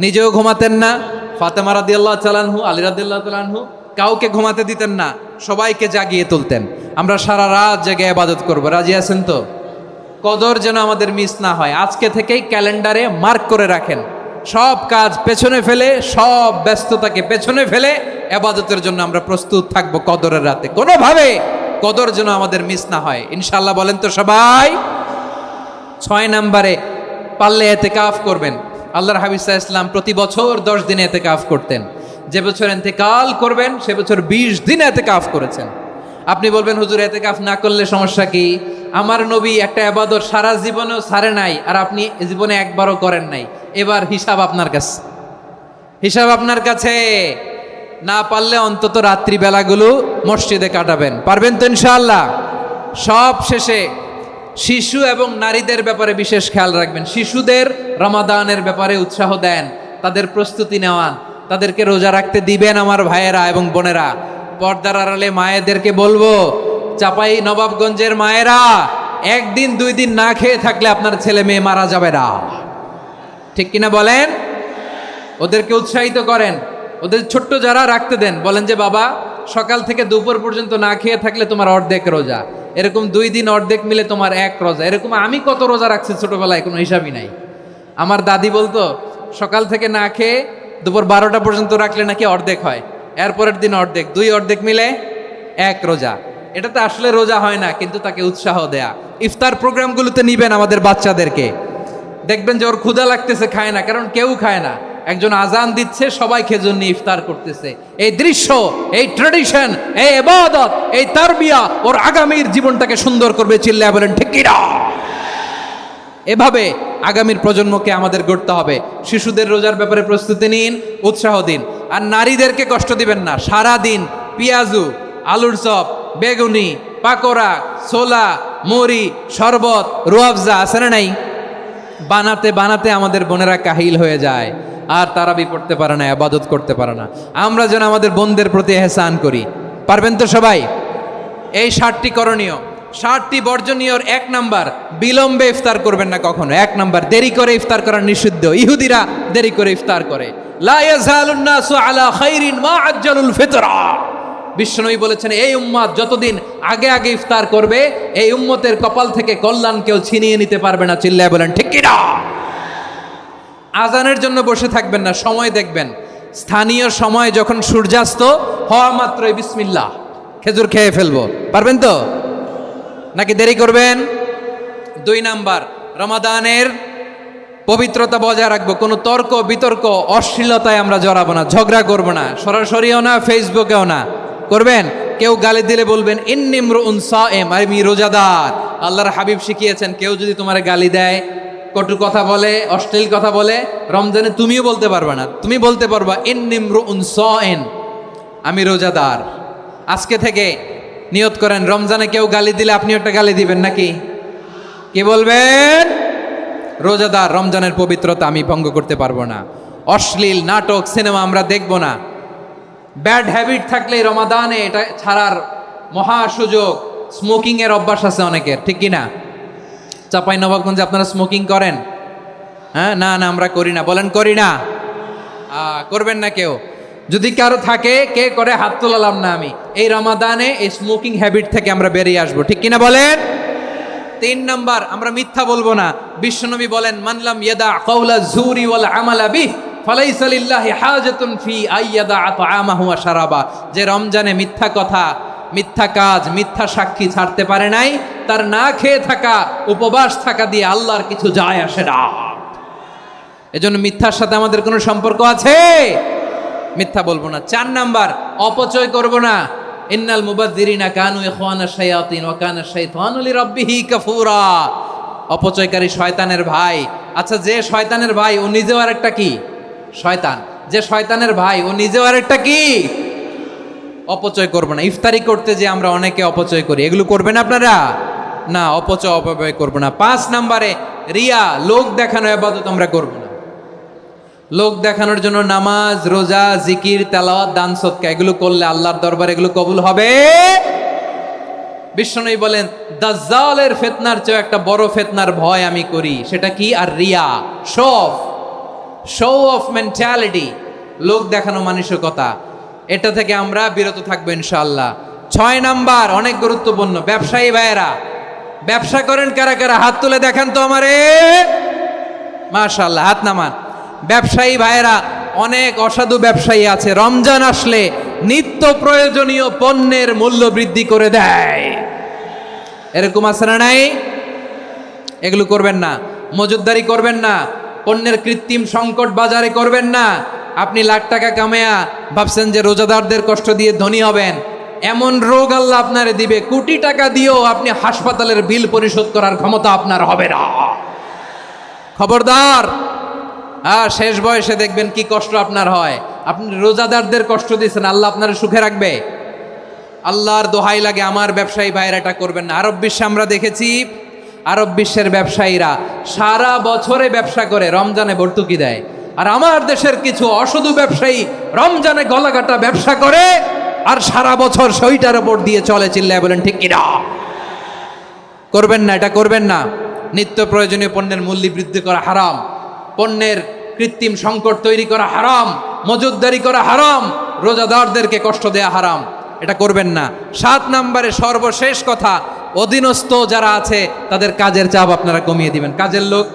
নিজেও ঘুমাতেন না, ফাতেমা রাদিয়াল্লাহু তাআলা আনহু, আলী রাদিয়াল্লাহু তাআলা আনহু কাউকে ঘুমাতে দিতেন না, সবাইকে জাগিয়ে তুলতেন। আমরা সারা রাত জেগে ইবাদত করব, রাজি আছেন তো? কদর যেন আমাদের মিস না হয়। আজকে থেকেই ক্যালেন্ডারে মার্ক করে রাখেন, সব কাজ পেছনে ফেলে, সব ব্যস্ততাকে পেছনে ফেলে ইবাদতের জন্য আমরা প্রস্তুত থাকবো কদরের রাতে। কোনোভাবে কদর যেন আমাদের মিস না হয়, ইনশাআল্লাহ। বলেন তো সবাই? 6 নম্বরে পারলে ইতিকাফ করবেন। আল্লাহর হাবিব সাল্লাল্লাহু আলাইহি ওয়াসাল্লাম প্রতি বছর 10 দিন ইতিকাফ করতেন। যে বছর ইন্তেকাল করবেন সে বছর 20 দিন ইতিকাফ করেছেন। আপনি বলবেন, হুজুর ইতিকাফ না করলে সমস্যা কি? আমার নবী একটা ইবাদত সারা জীবনেও ছাড়ে নাই, আর আপনি জীবনে একবারও করেন নাই। এবার হিসাব আপনার কাছে, হিসাব আপনার কাছে। না পারলে অন্তত রাত্রি বেলাগুলো মসজিদে কাটাবেন। পারবেন তো ইনশাআল্লাহ? সব শেষে শিশু এবং নারীদের ব্যাপারে বিশেষ খেয়াল রাখবেন। শিশুদের রমাদানের ব্যাপারে উৎসাহ দেন, তাদের প্রস্তুতি নেওয়ান, তাদেরকে রোজা রাখতে দিবেন। আমার ভাইয়েরা এবং বোনেরা, পর্দার আড়ালে মায়েদেরকে বলবো, চাপাই নবাবগঞ্জের মায়েরা, 1 দিন 2 দিন না খেয়ে থাকলে আপনার ছেলে মেয়ে মারা যাবে না, ঠিক কিনা বলেন? ওদেরকে উৎসাহিত করেন, ওদের ছোট্ট যারা রাখতে দেন, বলেন যে বাবা সকাল থেকে দুপুর পর্যন্ত না খেয়ে থাকলে তোমার অর্ধেক রোজা, এরকম 2 দিন অর্ধেক মিলে তোমার 1 রোজা। এরকম আমি কত রোজা রাখছি ছোটবেলায়, কোনো হিসাবই নাই। আমার দাদি বলতো সকাল থেকে না খেয়ে দুপুর 12টা পর্যন্ত রাখলে নাকি অর্ধেক হয়, এরপরের দিন অর্ধেক, 2 অর্ধেক মিলে 1 রোজা। এটা তো আসলে রোজা হয় না, কিন্তু তাকে উৎসাহ দেয়া। ইফতার প্রোগ্রামগুলোতে নিবেন আমাদের বাচ্চাদেরকে, দেখবেন যে ওর ক্ষুধা লাগতেছে, খায় না, কারণ কেউ খায় না। একজন আজান দিচ্ছে, সবাই খেজুর নিয়ে ইফতার করতেছে। এই দৃশ্য, এই ট্রেডিশন, এই ইবাদত, এই তারবিয়া ওর আগামীর জীবনটাকে সুন্দর করবে। চিল্লায়া বলেন ঠিক কি না? এভাবে আগামীর প্রজন্মকে আমাদের গড়তে হবে। শিশুদের রোজার ব্যাপারে প্রস্তুতি নিন, উৎসাহ দিন। আর নারীদেরকে কষ্ট দিবেন না। সারা দিন পেঁয়াজু, আলুর চপ, বেগুনি, পাকোড়া, ছোলা, মুড়ি, শরবত, রুয়াফজা আছে না নাই? বানাতে বানাতে আমাদের বোনেরা কাহিল হয়ে যায়, আর তারাবি পড়তে পারে না, ইবাদত করতে পারে না। আমরা যেন আমাদের বোনদের প্রতি এহসান করি। পারবেন তো সবাই? এই 60টি করণীয়, 60টি বর্জনীয়র 1 নাম্বার, বিলম্বে ইফতার করবেন না কখনো। 1 নাম্বার, দেরি করে ইফতার করা নিষিদ্ধ। ইহুদিরা দেরি করে ইফতার করে। লা ইয়াজালুন নাসু আলা খাইরিন মা আজ্জালুল ফিতরা। বিশ্বনবী বলেছেন, এই উম্মত যতদিন আগে আগে ইফতার করবে, এই উম্মতের কপাল থেকে কল্যাণ কেউ ছিনিয়ে নিতে পারবে না। চিল্লায় বলেন ঠিক কি না? আজানের জন্য বসে থাকবেন না, সময় দেখবেন। স্থানীয় সময় যখন সূর্যাস্ত হওয়া মাত্রই বিসমিল্লাহ, খেজুর খেয়ে ফেলবো। পারবেন তো নাকি দেরি করবেন? 2 নাম্বার, রমাদানের পবিত্রতা বজায় রাখবো। কোনো তর্ক বিতর্ক অশ্লীলতায় আমরা জড়াবো না, ঝগড়া করবো না, সরাসরিও না, ফেসবুকেও না। করবেন? কেউ গালি দিলে বলবেন ইন্নিমরুউন সায়েম, আমি রোজাদার। আল্লাহর হাবিব শিখিয়েছেন, কেউ যদি তোমার গালি দেয়, কটু কথা বলে, অশ্লীল কথা বলে, রমজানে তুমিও বলতে পারবে না। তুমি বলতে পারবা ইন্নিমরুউন সায়েম, আমি রোজাদার। আজকে থেকে নিয়ত করেন, রমজানে কেউ গালি দিলে আপনি একটা গালি দিবেন নাকি? কি বলবেন? রোজাদার, রমজানের পবিত্রতা আমি ভঙ্গ করতে পারবো না। অশ্লীল নাটক, সিনেমা আমরা দেখব না। ব্যাড হ্যাবিট থাকলে রমাদানে এটা ছাড়ার মহা সুযোগ। স্মোকিং এর অভ্যাস আছে অনেকের, ঠিক কি না? চাঁপাইনবাবগঞ্জে আপনারা স্মোকিং করেন? হ্যাঁ, না না আমরা করি না। বলেন করি না। করবেন না কেউ। যদি কারো থাকে, কে করে হাত তোলালাম না আমি। এই রমাদানে এই স্মোকিং হ্যাবিট থেকে আমরা বেরিয়ে আসবো, ঠিক কিনা বলেন? 3 নাম্বার, আমরা মিথ্যা বলবো না। বিশ্বনবী বলেন, মানলাম ইয়াদা কাওলা যুরি ওয়াল আমালা বিহি ফালাইসা লিল্লাহি হাজাতুন ফি আইয়াদা তাআমাহু ওয়া শারাবা। যে রমজানে মিথ্যা কথা, মিথ্যা কাজ, মিথ্যা সাক্ষী ছাড়তে পারে নাই, তার না খেয়ে থাকা, উপবাস থাকা দিয়ে আল্লাহর কিছু যায় আসে না। এজন্য মিথ্যার সাথে আমাদের কোনো সম্পর্ক আছে? মিথ্যা বলবো না। 4 নাম্বার, অপচয় করব না। ইন্নাল মুবাযযিরিনা কানু ইখওয়ানাশ শায়াতিন ওয়া কানা শাইতানু লিরাব্বিহি কাফুরা। অপচয়কারী শয়তানের ভাই। আচ্ছা, যে শয়তানের ভাই ও নিজেও আরেকটা কি? শয়তান। যে শয়তানের ভাই ও নিজেও আরেকটা কি? অপচয় করব না। ইফতারি করতে যে আমরা অনেকে অপচয় করি, এগুলো করবেন আপনারা? না, অপব্যয় করব না। 5 নাম্বারে, রিয়া, লোক দেখানো ইবাদত আমরা করব না। লোক দেখানোর জন্য নামাজ, রোজা, জিকির, তেলাওয়াত, দান, সদকা এগুলো করলে আল্লাহর দরবারে এগুলো কবুল হবে? বিশ্বনবী বলেন, দাজ্জালের ফিতনার চেয়ে একটা বড় ফিতনার ভয় আমি করি। সেটা কি? আর রিয়া, শো অফ মেন্টালিটি, লোক দেখানো মানসিকতা। এটা থেকে আমরা বিরত থাকবো ইনশাআল্লাহ। 6 নাম্বার, অনেক গুরুত্বপূর্ণ। ব্যবসায়ী ভাইয়েরা, ব্যবসা করেন কারা কারা? হাত তুলে দেখান তো আমারে। মাশাআল্লাহ, হাত নামান। ব্যবসায়ী ভাইয়েরা, অনেক অসাধু ব্যবসায়ী আছে, রমজান আসলে নিত্য প্রয়োজনীয় পণ্যের মূল্য বৃদ্ধি করে দেয়। এরকম আছে না নাই? এগুলো করবেন না। মজুদদারি করবেন না। পণ্যের কৃত্রিম সংকট বাজারে করবেন না। আপনি লাখ টাকা কামায়া ভাবছেন যে রোজাদারদের কষ্ট দিয়ে ধনী হবেন। এমন রোগ আল্লাহ আপনারে দিবে, কোটি টাকা দিয়েও আপনি হাসপাতালের বিল পরিশোধ করার ক্ষমতা আপনার হবে না। খবরদার। শেষ বয়সে দেখবেন কি কষ্ট আপনার হয়। আপনি রোজাদারদের কষ্ট দিয়েছেন, আল্লাহ আপনার সুখে রাখবে? আল্লাহর দোহাই লাগে, আমার ব্যবসায়ী ভাইয়েরা এটা করবেন না। আরব বিশ্বে আমরা দেখেছি, আরব বিশ্বের ব্যবসায়ীরা সারা বছরে ব্যবসা করে, রমজানে ভর্তুকি দেয়। আর আমার দেশের কিছু অসাধু ব্যবসায়ী রমজানে গলাকাটা ব্যবসা করে আর সারা বছর সইটার উপর দিয়ে চলে। চিল্লায় বলেন ঠিক কিনা? করবেন না, এটা করবেন না। নিত্য প্রয়োজনীয় পণ্যের মূল্য বৃদ্ধি করা হারাম, পণ্যের কৃত্রিম সংকট তৈরি করা হারাম, মজুদদারি করা হারাম, রোজাদারদেরকে কষ্ট দেয়া হারাম। এটা করবেন না। 7 নাম্বারে সর্বশেষ কথা, অধীনস্থ যারা আছে তাদের কাজের চাপ আপনারা কমিয়ে দিবেন। কাজের লোক,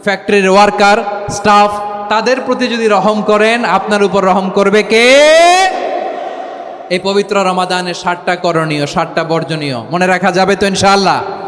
ফ্যাক্টরির ওয়ার্কার, স্টাফ, তাদের প্রতি যদি রহম করেন, আপনার উপর রহম করবে কে? এই পবিত্র রমাদানের 7টা করণীয়, 7টা বর্জনীয় মনে রাখা যাবে তো ইনশাআল্লাহ?